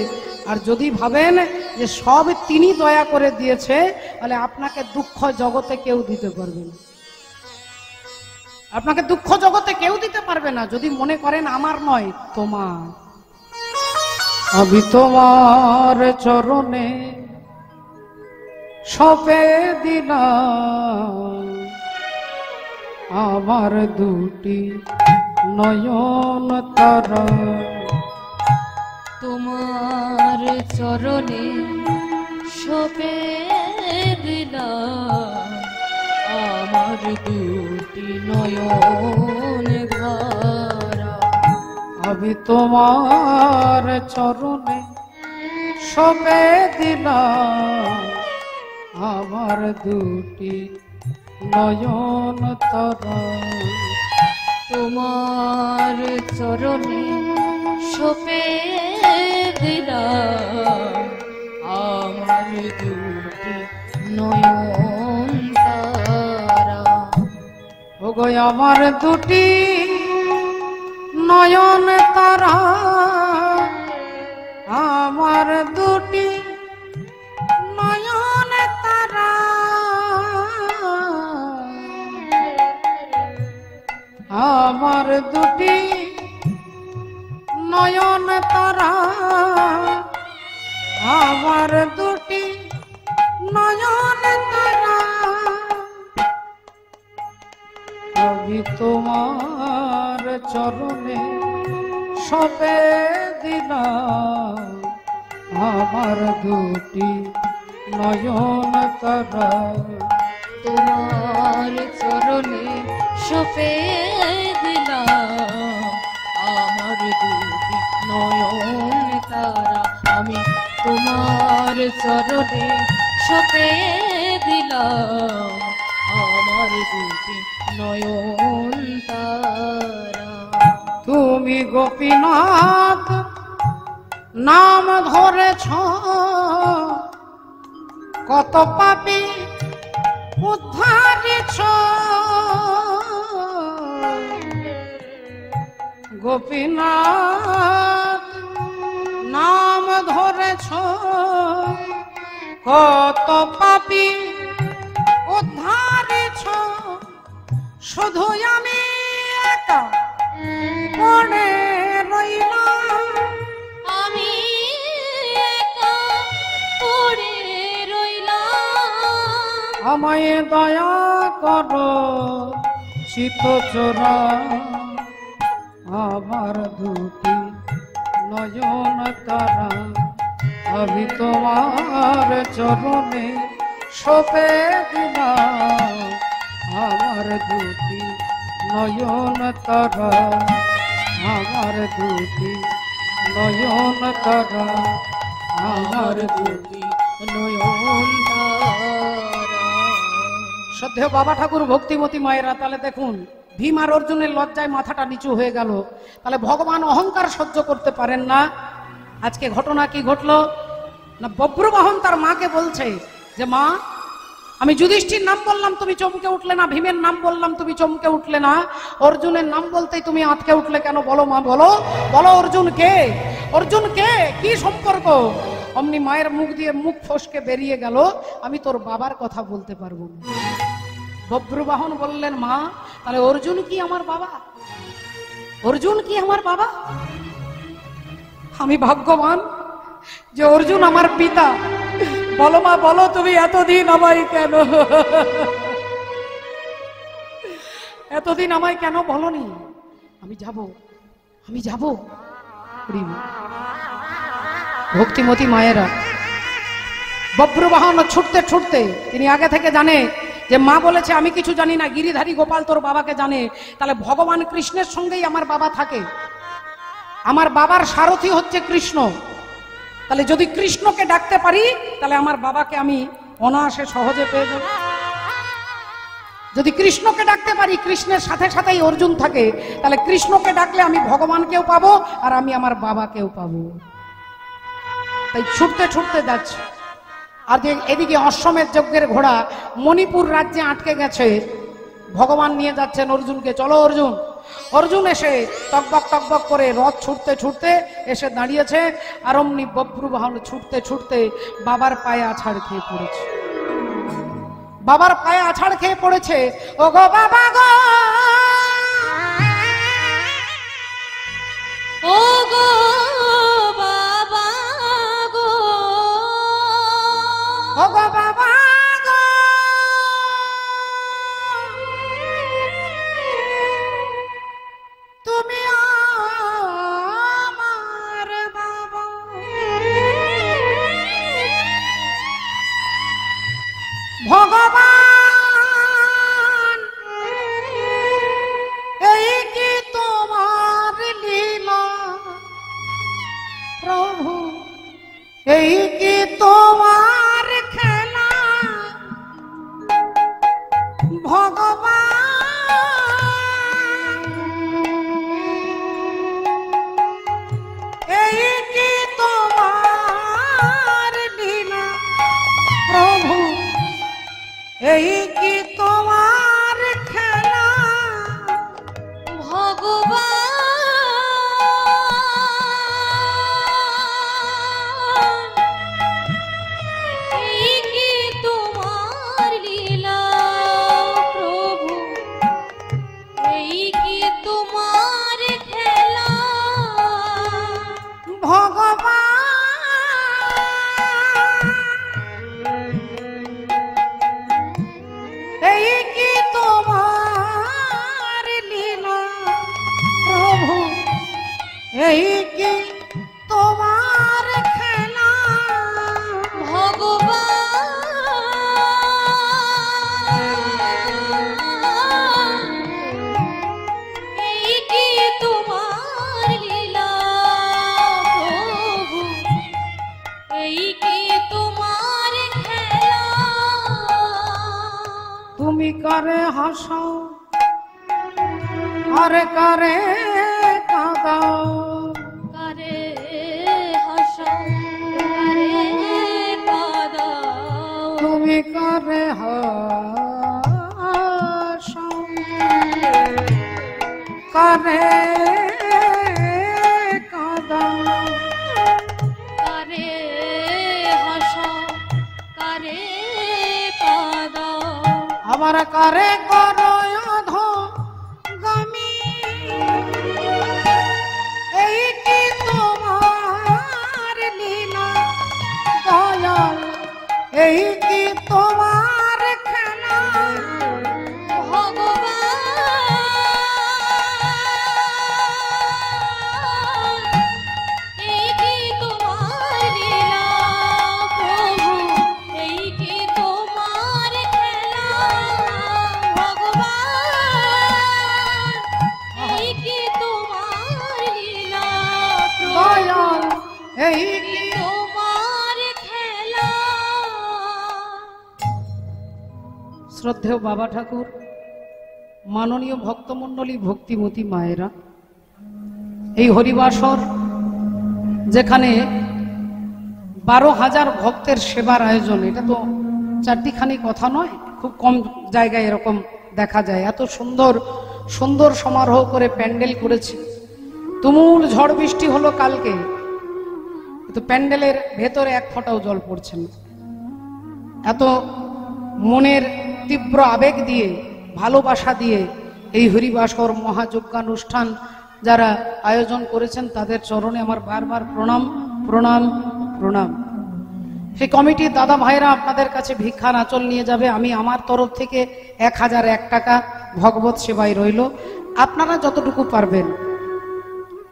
আর যদি ভাবেন যে সব তিনি দয়া করে দিয়েছে, তাহলে আপনাকে দুঃখ জগতে কেউ দিতে পারবে না, আপনাকে দুঃখ জগতে কেউ দিতে পারবে না। যদি মনে করেন আমার নয়, তোমার, আমি তোমার চরণে সঁপে দিলাম আমার দুটি নয়ন তারা, তোমার চরণে সঁপে দিলাম আমার দুটি নয়ন ভরা। আমি তোমার চরণে সঁপে দিলাম আমার দুটি নয়ন তারা, তোমার চরণে সঁপে দিলাম আমার দুটি নয়ন তারা। ওগো আমার দুটি নয়ন তারা, আমার দুটি নয়ন তারা, আমার দুটি নয়ন তারা, আমার দুটি নয়ন তারা, আমি তোমার চরণে সঁপে দিলাম আমার দুটি নয়ন তারা, তোমার চরণে সঁপে দিলাম আমার দুটি নয়ন তারা। আমি তোমার চরণে সঁপে দিলাম আমার দুটি নয়ন তারা। তুমি গোপীনাথ নাম ধরেছ, কত পাপী উদ্ধারেছ, গোপীনাথ নাম ধরেছ, কত পাপী উদ্ধারেছ, শুধু আমি একা পড়ে রইলাম। আমি একা পড়ে রইলাম। আমায় দয়া করো চিতচোরা, আমার দুটি নয়ন তারা, আমি তোমার চরণে সঁপে দিলাম। আমার দুটি নয়ন তারা, আমার দুটি নয়ন তারা, আমার দুটি নয়ন তারা। শ্রদ্ধেয় বাবা ঠাকুর, ভক্তিমতী মায়েরা, তাহলে দেখুন ভীম আর অর্জুনের লজ্জায় মাথাটা নিচু হয়ে গেল। তাহলে ভগবান অহংকার সহ্য করতে পারেন না। আজকে ঘটনা কি ঘটলো না, বব্রবাহন তার মাকে বলছে যে মা, আমি যুধিষ্ঠির নাম বললাম তুমি চমকে উঠলে না, ভীমের নাম বললাম তুমি চমকে উঠলে না, অর্জুনের নাম বলতেই তুমি আটকে উঠলে কেন? বলো মা, বলো বলো, অর্জুন কে? অর্জুন কে? কি সম্পর্ক? অমনি মায়ের মুখ দিয়ে মুখ ফসকে বেরিয়ে গেল, আমি তোর বাবার কথা বলতে পারবো না। বব্রবাহন বললেন মা, তাহলে অর্জুন কি আমার বাবা? অর্জুন কি আমার বাবা? আমি ভাগ্যবান যে অর্জুন আমার পিতা। বলো মা, বলো তুমি এতদিন আমায় কেন, এতদিন আমায় কেন বলনি? আমি যাব, আমি যাব। ভক্তিমতী মায়েরা, বব্রবাহন ছুটতে ছুটতে, তিনি আগে থেকে জানে যে মা বলেছে আমি কিছু জানি না, গিরিধারী গোপাল তোর বাবাকে জানে। তাহলে ভগবান কৃষ্ণের সঙ্গেই আমার বাবা থাকে, আমার বাবার সারথি হচ্ছে কৃষ্ণ। তাহলে যদি কৃষ্ণকে ডাকতে পারি, তাহলে আমার বাবাকে আমি অনায়াসে সহজে পেয়ে যাব। যদি কৃষ্ণকে ডাকতে পারি, কৃষ্ণের সাথে সাথেই অর্জুন থাকে, তাহলে কৃষ্ণকে ডাকলে আমি ভগবানকেও পাবো আর আমি আমার বাবাকেও পাবো। তাই ছুটতে ছুটতে যাচ্ছে। আর যে এদিকে অশ্বমেধ যজ্ঞের ঘোড়া মণিপুর রাজ্যে আটকে গেছে, ভগবান নিয়ে যাচ্ছেন অর্জুনকে। চলো অর্জুন। অর্জুন এসে টকবক টকবক করে রথ ছুটতে ছুটতে এসে দাঁড়িয়েছে। আর অমনি বব্রবাহন ছুটতে ছুটতে বাবার পায়ে আছাড় খেয়ে পড়েছে। বাবার পায়ে আছাড় খেয়ে পড়েছে। ও গো বাবা গো, ও গো বাবা গো, ও গো বাবা গো, তুমি আমার বাবা। ভগবান, এই কি তোমার লীলা, প্রভু এই কি তোমার খেলা। ভগবান, এই কি তোমার লীলা, প্রভু এই কি তোমার খেলা। ভগবান, এই কি তোমার লীলা, প্রভু এই কি তোমার খেলা। ভগবান, এই কি তোমার লীলা, প্রভু এই কি তোমার খেলা। ভগবান, এই কি তোমার লীলা, প্রভু এই কি তোমার খেলা। তুমি কারে হাসাও আর কারে কাঁদাও, কারে হাসাও কারে কাঁদাও, তুমি কারে হাসাও কারে কাঁদাও, কারে হাসাও আবার কারে করয়ধ গামী এই কি তোমার লীলা দয়াল এই কি তোমার খেলা এই কি তোমার খেলা। শ্রদ্ধেয় বাবা ঠাকুর, মাননীয় ভক্তমণ্ডলী, ভক্তিমতী মায়েরা, এই হরিবাসর যেখানে 12,000 ভক্তের সেবার আয়োজন, এটা তো চারটিখানি কথা নয়, খুব কম জায়গায় এরকম দেখা যায়। এত সুন্দর সুন্দর সমারোহ করে প্যান্ডেল করেছি। তুমুল ঝড় বৃষ্টি হলো কালকে, তো প্যান্ডেলের ভেতরে এক ফোঁটাও জল পড়ছে না। এত মনের তীব্র আবেগ দিয়ে, ভালোবাসা দিয়ে এই হরিবাসর মহাযজ্ঞানুষ্ঠান যারা আয়োজন করেছেন তাদের চরণে আমার বারবার প্রণাম প্রণাম প্রণাম। সেই কমিটির দাদা ভাইরা আপনাদের কাছে ভিক্ষার আঁচল নিয়ে যাবে। আমি আমার তরফ থেকে 1001 টাকা ভগবত সেবায় রইল। আপনারা যতটুকু পারবেন,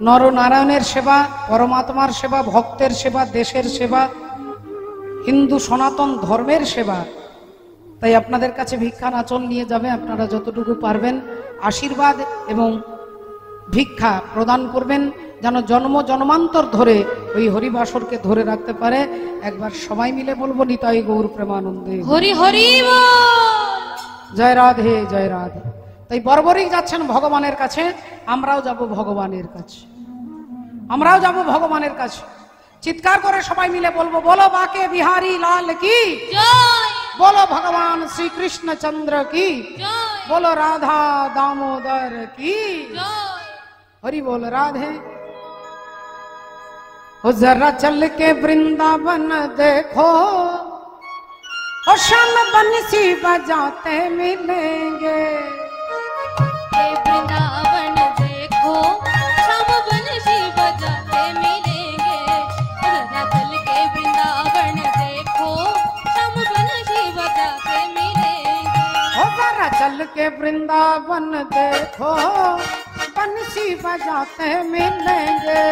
নরনারায়ণের সেবা, পরমাত্মার সেবা, ভক্তের সেবা, দেশের সেবা, হিন্দু সনাতন ধর্মের সেবা, তাই আপনাদের কাছে ভিক্ষার আঁচল নিয়ে যাবে। আপনারা যতটুকু পারবেন আশীর্বাদ এবং ভিক্ষা প্রদান করবেন, যেন জন্ম জন্মান্তর ধরে ওই হরিবাসরকে ধরে রাখতে পারে। একবার সবাই মিলে বলবো নিতাই গৌর প্রেমানন্দে হরি হরি বল। জয় রাধে জয় রাধে। তাই বর্বরই যাচ্ছেন ভগবানের কাছে, আমরাও যাব ভগবানের কাছে, আমরাও যাব ভগবানের কাছে। চিৎকার করে সবাই মিলে বলবো, বলো বাকে বিহারী লাল কি জয়, বলো ভগবান শ্রী কৃষ্ণচন্দ্র কি জয়, बोलो राधा दामोदर की জয়। हरि बोल राधे। ओ जरा चल के वृंदावन देखो, और शाम बंसी बजाते मिलेंगे। हे वृंदावन देखो, शाम बंसी बजाते मिलेंगे। जरा चल के वृंदावन देखो, शाम बंसी बजाते मिलेंगे। ओ जरा चल के वृंदावन देखो, बंसी बजाते मिलेंगे।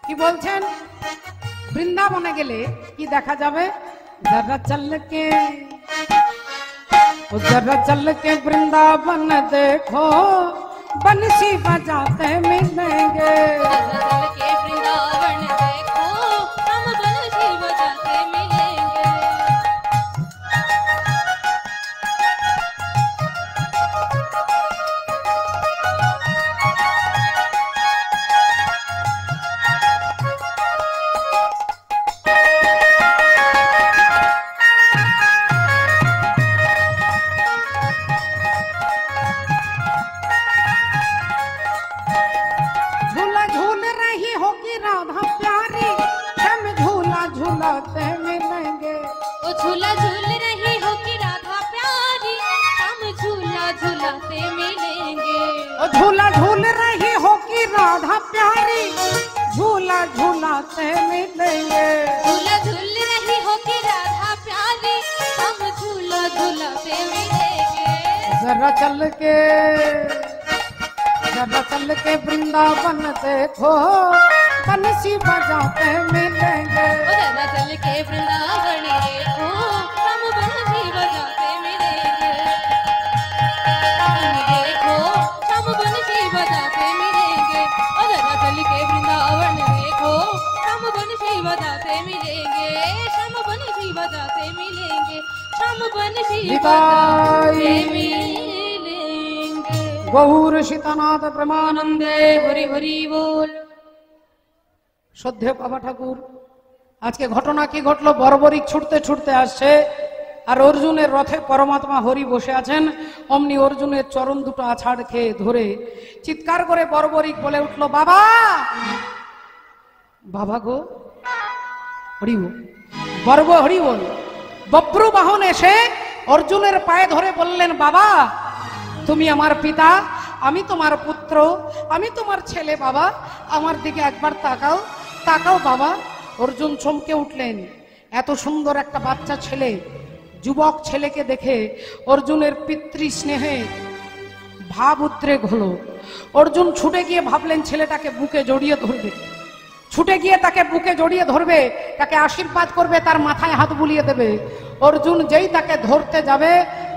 কি বলছেন? বৃন্দাবনে গেলে কি দেখা যাবে? जरा चल के, जरा चल के वृंदावन देखो, बंसी बजाते मिलेंगे। जरा चल के वृंदावन देखो, शाम बंसी बजाते मिलेंगे। झूला झूल रही होगी राधा प्यारी, हम झूला झूलाते मिलेंगे। ओ झूला झूल रही हो कि राधा प्यारी, हम झूला झूलाते मिलेंगे। ओ झूला झूल रही होगी राधा प्यारी, झूला झूलाते मिलेंगे। झूला झूल रही हो कि राधा प्यारी, हम झूला झूलाते मिलेंगे। जरा चल के, जरा चल के वृंदावन देखो, बंसी बजाते मिलेंगे। ओ जरा चल के वृंदावन देखो, हम बंसी बजाते मिलेंगे। देखो, हम बंसी बजाते मिलेंगे। ओ जरा चल के वृंदावन देखो, हम बंसी बजाते मिलेंगे। हम बंसी बजाते मिलेंगे। हम बंसी निताई बजाते मिलेंगे। গৌর সীতানাথ প্রেমানন্দে হরি হরি বল। শ্রদ্ধেয় বাবা ঠাকুর, আজকে ঘটনা কি ঘটলো? বর্বরিক ছুটতে ছুটতে আসছে, আর অর্জুনের রথে পরমাত্মা হরি বসে আছেন। অমনি অর্জুনের চরণ দুটো আছাড় খেয়ে ধরে চিৎকার করে বর্বরিক বলে উঠলো, বাবা, বাবা গো, হরি বল। হরি বল। বব্রু বাহন এসে অর্জুনের পায়ে ধরে বললেন, বাবা, তুমি আমার পিতা, আমি তোমার পুত্র, আমি তোমার ছেলে। বাবা, আমার দিকে একবার তাকাও, তাকাও বাবা। অর্জুন চমকে উঠলেন। এত সুন্দর একটা বাচ্চা ছেলে, যুবক ছেলেকে দেখে অর্জুনের পিতৃ স্নেহে ভাব উদ্রেক হলো। অর্জুন ছুটে গিয়ে ভাবলেন ছেলেটাকে বুকে জড়িয়ে ধরবে, ছুটে গিয়ে তাকে বুকে জড়িয়ে ধরবে, তাকে আশীর্বাদ করবে, তার মাথায় হাত বুলিয়ে দেবে। অর্জুন যেই তাকে ধরতে যাবে,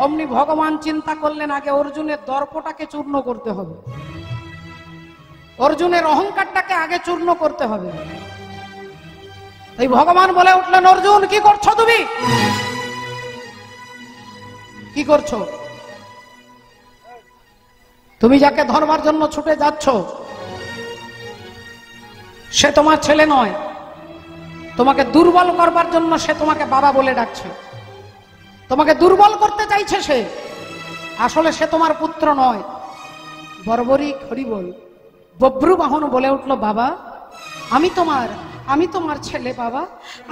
অমনি ভগবান চিন্তা করলেন আগে অর্জুনের দর্পটাকে চূর্ণ করতে হবে, অর্জুনের অহংকারটাকে আগে চূর্ণ করতে হবে। তাই ভগবান বলে উঠলেন, অর্জুন কি করছো তুমি? কি করছো তুমি? যাকে ধরবার জন্য ছুটে যাচ্ছ সে তোমার ছেলে নয়, তোমাকে দুর্বল করবার জন্য সে তোমাকে বাবা বলে ডাকছে, তোমাকে দুর্বল করতে চাইছে সে, আসলে সে তোমার পুত্র নয়। বর্বরিক হরি বল। বব্রু বাহন বলে উঠলো, বাবা, আমি তোমার ছেলে, বাবা,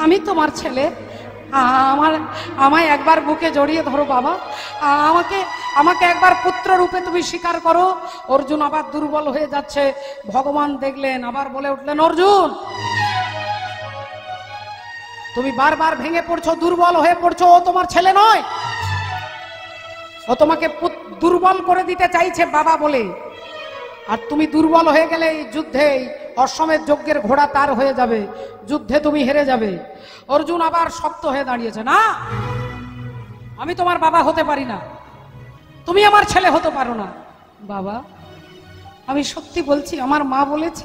আমি তোমার ছেলে, আমায় একবার বুকে জড়িয়ে ধরো বাবা, আমাকে একবার পুত্র রূপে তুমি স্বীকার করো। অর্জুন আবার দুর্বল হয়ে যাচ্ছে। ভগবান দেখলেন, আবার বলে উঠলেন, অর্জুন, তুমি বারবার ভেঙে পড়ছো, দুর্বল হয়ে পড়ছো। ও তোমার ছেলে নয়, ও তোমাকে দুর্বল করে দিতে চাইছে বাবা বলে। আর তুমি দুর্বল হয়ে গেলে এই যুদ্ধে, অশ্বমেধ যজ্ঞের ঘোড়া তার হয়ে যাবে, যুদ্ধে তুমি হেরে যাবে। অর্জুন আবার শক্ত হয়ে দাঁড়িয়েছে, না, আমি তোমার বাবা হতে পারি না, তুমি আমার ছেলে হতে পারো না। বাবা, আমি সত্যি বলছি, আমার মা বলেছে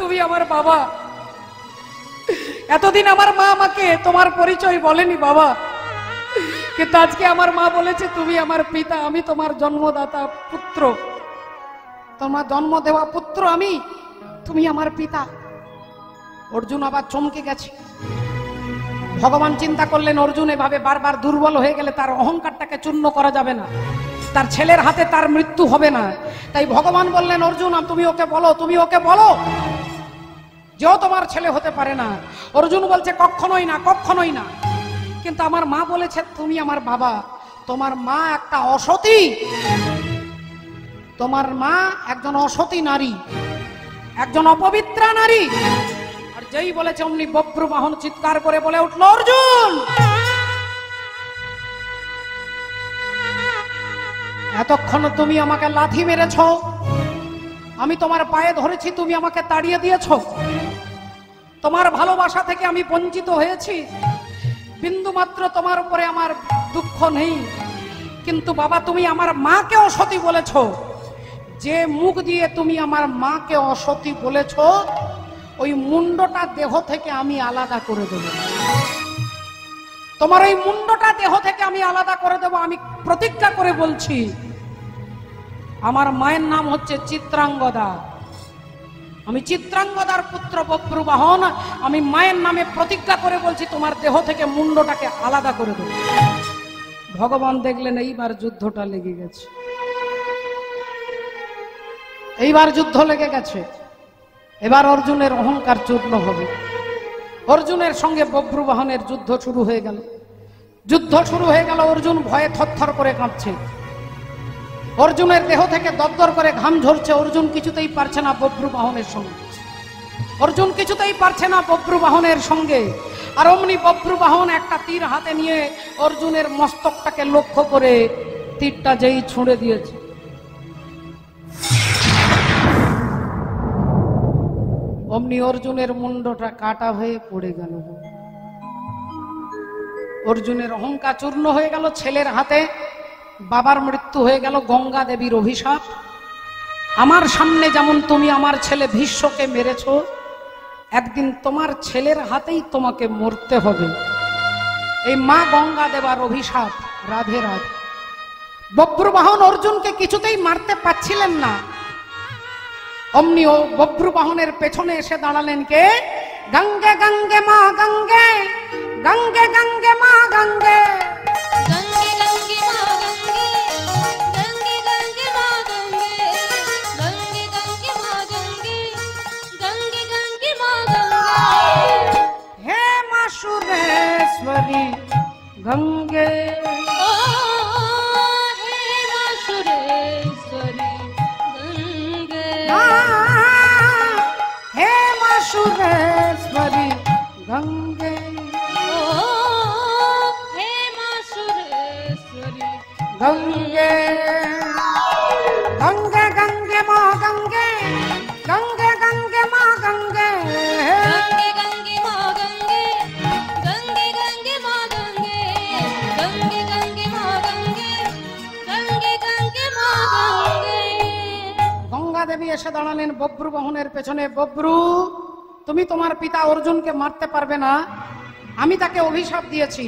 তুমি আমার বাবা। এতদিন আমার মা আমাকে তোমার পরিচয় বলেনি বাবা, কিন্তু আজকে আমার মা বলেছে তুমি আমার পিতা, আমি তোমার জন্মদাতা পুত্র, তোমার জন্ম দেওয়া পুত্র আমি, তুমি আমার পিতা। অর্জুন আবার চমকে গেছে। ভগবান চিন্তা করলেন, অর্জুন এভাবে বারবার দুর্বল হয়ে গেলে তার অহংকারটাকে চূর্ণ করা যাবে না, তার ছেলের হাতে তার মৃত্যু হবে না। তাই ভগবান বললেন, অর্জুন, তুমি ওকে বলো যে ও তোমার ছেলে হতে পারে না। অর্জুন বলছে, কখনোই না, কখনোই না। কিন্তু আমার মা বলেছে তুমি আমার বাবা। তোমার মা একটা অসতী, তোমার মা একজন অসতী নারী, একজন অপবিত্রা নারী। আর যেই বলেছে অমনি বব্রু বাহন চিৎকার করে বলে উঠল, অর্জুন, এতক্ষণ তুমি আমাকে লাথি মেরেছ, আমি তোমার পায়ে ধরেছি, তুমি আমাকে তাড়িয়ে দিয়েছ, তোমার ভালোবাসা থেকে আমি বঞ্চিত হয়েছি, বিন্দু মাত্র তোমার উপরে আমার দুঃখ নেই। কিন্তু বাবা, তুমি আমার মাকে অসতী বলেছ, যে মুখ দিয়ে তুমি আমার মাকে অসতী বলেছ, ওই মুন্ডটা দেহ থেকে আমি আলাদা করে দেব, তোমার ওই মুন্ডটা দেহ থেকে আমি আলাদা করে দেব। আমি প্রতিজ্ঞা করে বলছি, আমার মায়ের নাম হচ্ছে চিত্রাঙ্গদা, আমি চিত্রাঙ্গদার পুত্র বব্রু বাহন। আমি মায়ের নামে প্রতিজ্ঞা করে বলছি, তোমার দেহ থেকে মুন্ডটাকে আলাদা করে দেব। ভগবান দেখলেন এইবার যুদ্ধটা লেগে গেছে, এইবার যুদ্ধ লেগে গেছে। এবার অর্জুনের অহংকার চূর্ণ হবে। অর্জুনের সঙ্গে বব্রু বাহনের যুদ্ধ শুরু হয়ে গেল। অর্জুন ভয়ে থরথর করে কাঁপছে, অর্জুনের দেহ থেকে দরদর করে ঘাম ঝরছে। অর্জুন কিছুতেই পারছে না বব্রু বাহনের সঙ্গে, আর অমনি বব্রু বাহন একটা তীর হাতে নিয়ে অর্জুনের মস্তকটাকে লক্ষ্য করে তীরটা যেই ছুঁড়ে দিয়েছে, অমনি অর্জুনের মুন্ডটা কাটা হয়ে পড়ে গেল। অর্জুনের অহংকার চূর্ণ হয়ে গেল। ছেলের হাতে বাবার মৃত্যু হয়ে গেল, গঙ্গা দেবীর অভিশাপ। আমার সামনে যেমন তুমি আমার ছেলে ভীষ্মকে মেরেছ, একদিন তোমার ছেলের হাতেই তোমাকে মরতে হবে। এই মা গঙ্গা দেবার অভিশাপ। রাধে রাধে। বব্রুবাহন অর্জুনকে কিছুতেই মারতে পারছিলেন না। অমনি ও বব্রুবাহনের পেছনে এসে দাঁড়ালেন কে? গঙ্গে গঙ্গে মা গঙ্গে, গঙ্গে গঙ্গে মা গঙ্গে, গঙ্গে গঙ্গে মা গঙ্গে, গঙ্গে গঙ্গে মা গঙ্গে, গঙ্গে গঙ্গে মা গঙ্গে, গঙ্গে গঙ্গে মা গঙ্গে। হে মা সুরেশ্বরী গঙ্গে। ও হে মা সুরেশ্বরী গঙ্গে, হে মা সুরেশ্বরী গঙ্গে। ও হে মা সুরেশ্বরী গঙ্গে গঙ্গে গঙ্গে মা গঙ্গে, গঙ্গে গঙ্গে মা গঙ্গে, গঙ্গে গঙ্গে মা গঙ্গে, গঙ্গে গঙ্গে মা গঙ্গে, গঙ্গে গঙ্গে মা গঙ্গে, গঙ্গে গঙ্গে মা গঙ্গে। গঙ্গা দেবী এসে দাঁড়ালেন বব্রুবাহনের পেছনে। বব্রু, তুমি তোমার পিতা অর্জুনকে মারতে পারবে না, আমি তাকে অভিশাপ দিয়েছি।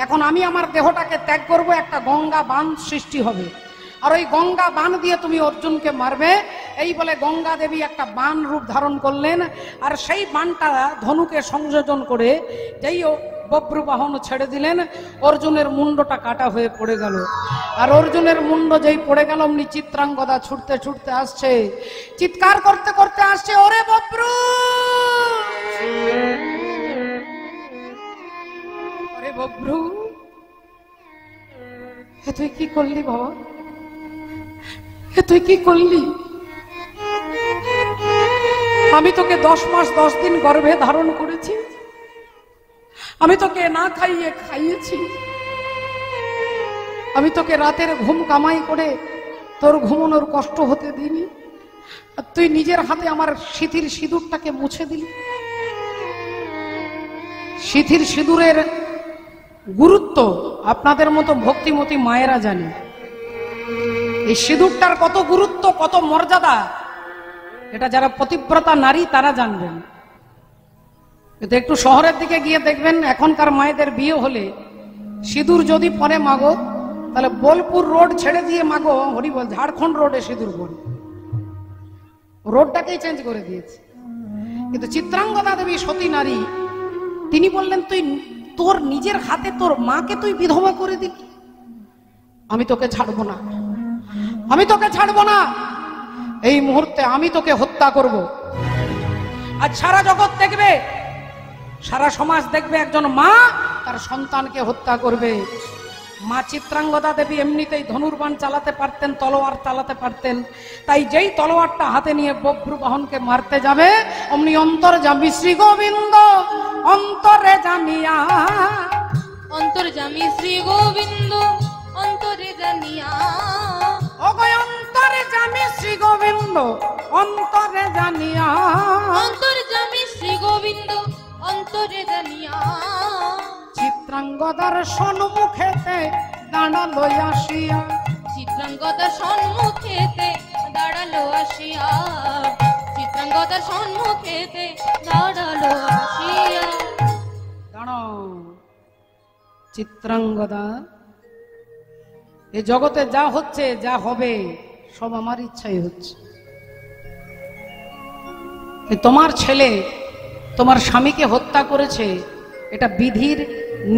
এখন আমি আমার দেহটাকে ত্যাগ করব, একটা গঙ্গা বান সৃষ্টি হবে, আর ওই গঙ্গা বান দিয়ে তুমি অর্জুনকে মারবে। এই বলে গঙ্গা দেবী একটা বান রূপ ধারণ করলেন, আর সেই বানটা ধনুকে সংযোজন করে যেই বব্রুবাহন ছেড়ে দিলেন, অর্জুনের মুন্ডটা কাটা হয়ে পড়ে গেল। আর অর্জুনের মুন্ড যেই পড়ে গেল, অমনি চিত্রাঙ্গদা ছুটতে ছুটতে আসছে, চিৎকার করতে করতে আসছে, ওরে বব্রু, ওরে বব্রু, এ তুই কি করলি বাবা, এ তুই কি করলি? আমি তোকে 10 মাস 10 দিন গর্ভে ধারণ করেছি, আমি তোকে না খাইয়ে খাইয়েছি, আমি তোকে রাতের ঘুম কামাই করে তোর ঘুমানোর কষ্ট হতে দিইনি, আর তুই নিজের হাতে আমার সিঁথির সিঁদুরটাকে মুছে দিলি। সিঁথির সিঁদুরের গুরুত্ব আপনাদের মতো ভক্তিমতী মায়েরা জানে। এই সিঁদুরটার কত গুরুত্ব, কত মর্যাদা, এটা যারা পতিব্রতা নারী তারা জানবেন। কিন্তু একটু শহরের দিকে গিয়ে দেখবেন, এখনকার মায়েদের বিয়ে হলে সিঁদুর যদি পরে মাগো, তাহলে বোলপুর রোড ছেড়ে দিয়ে মাগো হরিবল ঝাড়খণ্ড রোডে সিঁদুর পরে, রোডটাকেই চেঞ্জ করে দিয়েছে। কিন্তু চিত্রাঙ্গদা দেবী সতী নারী, তিনি বললেন, তুই তোর নিজের হাতে তোর মাকে তুই বিধবা করে দিলি, আমি তোকে ছাড়বো না, আমি তোকে ছাড়বো না, এই মুহূর্তে আমি তোকে হত্যা করব। আজ সারা জগৎ দেখবে, সারা সমাজ দেখবে, একজন মা তার সন্তানকে হত্যা করবে। মা চিত্রাঙ্গদা দেবী এমনিতেই ধনুর্বাণ চালাতে পারতেন, তলোয়ার চালাতে পারতেন, তাই যেই তলোয়ারটা হাতে নিয়ে বব্রুবাহনকে মারতে যাবে, অমনি অন্তর যাবি শ্রী গোবিন্দ অন্তরে জানিয়া, অন্তর্যামী শ্রী গোবিন্দ অন্তরে জানিয়া, ওগো অন্তরে যাবি শ্রী গোবিন্দ অন্তরে জানিয়া, অন্তর্যামী শ্রী গোবিন্দ অন্তরে জানিয়া, চিত্রাঙ্গদার সম্মুখেতে দাঁড়ালো আসিয়া, চিত্রাঙ্গদার সম্মুখেতে দাঁড়ালো আসিয়া, চিত্রাঙ্গদার সম্মুখেতে দাঁড়ালো আসিয়া। দাঁড়াও চিত্রাঙ্গদা, এ জগতে যা হচ্ছে যা হবে সব আমার ইচ্ছাই হচ্ছে। তোমার ছেলে তোমার স্বামীকে হত্যা করেছে, এটা বিধির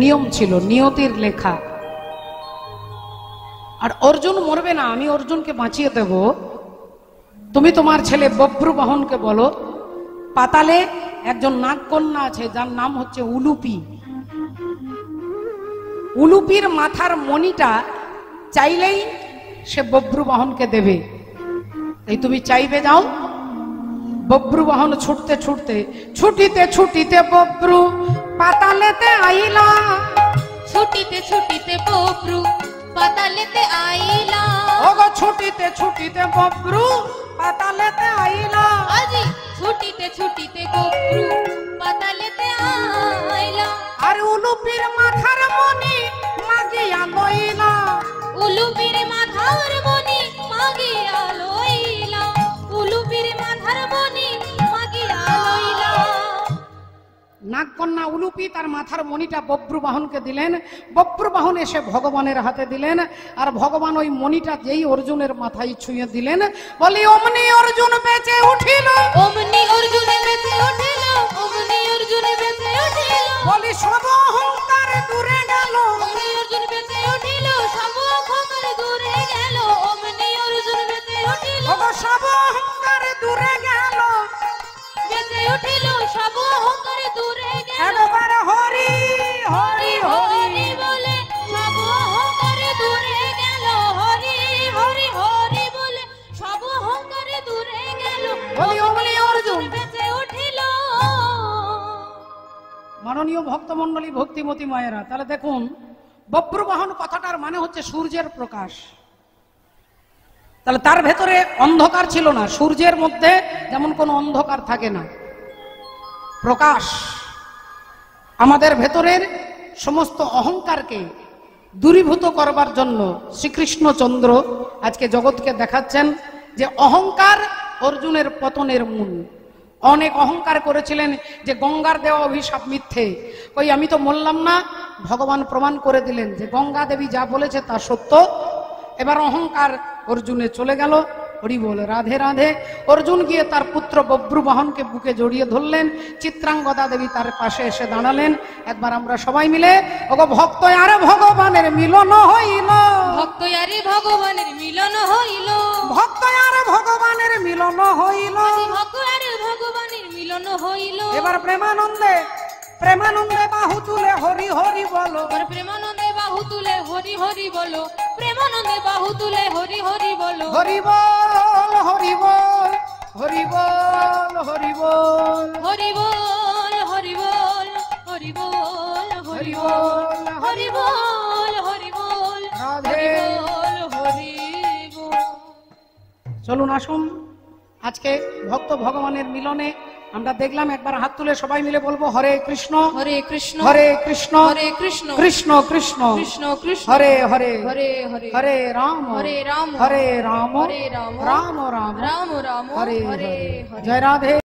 নিয়ম ছিল, নিয়তির লেখা। আর অর্জুন মরবে না, আমি অর্জুনকে বাঁচিয়ে দেব। তুমি তোমার ছেলে বব্রুবাহনকে বলো, পাতালে একজন নাগকন্যা আছে যার নাম হচ্ছে উলুপি, উলুপির মাথার মণিটা চাইলেই সে বব্রুবাহনকে দেবে। এই তুমি চাইবে যাও। বব্রুবাহন ছুটতে ছুটতে, ছুটিতে ছুটিতে বব্রু পাতালেতে আইলা, ছুটিতে ছুটিতে বব্রু পাতালেতে আইলা, ওগো ছুটিতে ছুটিতে বব্রু পাতালেতে আইলা, আজি ছুটিতে ছুটিতে বব্রু পাতালেতে আইলা, আর উলুপির মাথার মণি মাগিয়া লইলা, উলুপির মাথার মণি মাগিয়া লইলা, উলুপির মাথার মণি মাগিয়া লইলা। নাগকন্যা উলুপি তার মাথার মণিটা বব্রুবাহনকে দিলেন, বব্রুবাহন এসে ভগবানের হাতে দিলেন, আর ভগবান ওই মণিটা যেই অর্জুনের মাথায় ছুঁয়ে দিলেন, বলি অমনি অর্জুন বেঁচে উঠিল, অমনি অর্জুন বেঁচে উঠিল, অমনি অর্জুন বেঁচে উঠিল, বলি সব অহংকার দূরে গেল, অমনি অর্জুন বেঁচে উঠিল, সব অহংকার দূরে গেল, অমনি অর্জুন বেঁচে উঠিল, সব অহংকার দূরে গেল, বেঁচে উঠিল, সব অহংকার দূরে গেল, একবার হরি হরি হরি হরি বলে সব অহংকার দূরে গেল, হরি হরি হরি বলে সব অহংকার দূরে গেল, বলি অমনি অর্জুন বেঁচে উঠিল। মাননীয় ভক্তমণ্ডলী, ভক্তিমতী মায়েরা, তাহলে দেখুন বব্রবাহন কথাটার মানে হচ্ছে সূর্যের প্রকাশ। তাহলে তার ভেতরে অন্ধকার ছিল না। সূর্যের মধ্যে যেমন কোনো অন্ধকার থাকে না, প্রকাশ। আমাদের ভেতরের সমস্ত অহংকারকে দূরীভূত করবার জন্য শ্রীকৃষ্ণচন্দ্র আজকে জগৎকে দেখাচ্ছেন যে অহংকার অর্জুনের পতনের মূল। অনেক অহংকার করেছিলেন যে গঙ্গার দেওয়া অভিশাপ মিথ্যে, ওই আমি তো বললাম না, ভগবান প্রমাণ করে দিলেন যে গঙ্গা দেবী যা বলেছে তা সত্য। এবার অহংকার অর্জুনে চলে গেল। হরি বল, রাধে রাধে। অর্জুন গিয়ে তার পুত্র বব্রুবাহনকে বুকে জড়িয়ে ধরলেন, চিত্রাঙ্গদা দেবী তার পাশে এসে দাঁড়ালেন। একবার আমরা সবাই মিলে ওগো ভক্ত আর ভগবানের মিলন হইল, ভক্ত আরে ভগবানের মিলন হইল, ভক্ত আর ভগবানের মিলন হইল। ভক্ত আরে ভগবানের মিলন হইল। এবার প্রেমানন্দে প্রেমানন্দে বাহু তুলে হরি হরি বলো, এবার প্রেমানন্দে বাহু তুলে হরি হরি বলো, প্রেমানন্দে বাহু তুলে হরি হরি বলো, হরি বল হরি বল হরি বল হরি বল হরি বল হরি বল হরি বল হরি বল হরি বল হরি বল রাধে। বল হরি বল। চলুন আসুন আজকে ভক্ত ভগবানের মিলনে আমরা দেখলাম। একবার হাত তুলে সবাই মিলে বলবো হরে কৃষ্ণ হরে কৃষ্ণ হরে কৃষ্ণ হরে কৃষ্ণ কৃষ্ণ কৃষ্ণ কৃষ্ণ কৃষ্ণ হরে হরে হরে হরে হরে রাম হরে রাম হরে রাম হরে রাম রাম রাম রাম রাম হরে হরে জয় রাধে।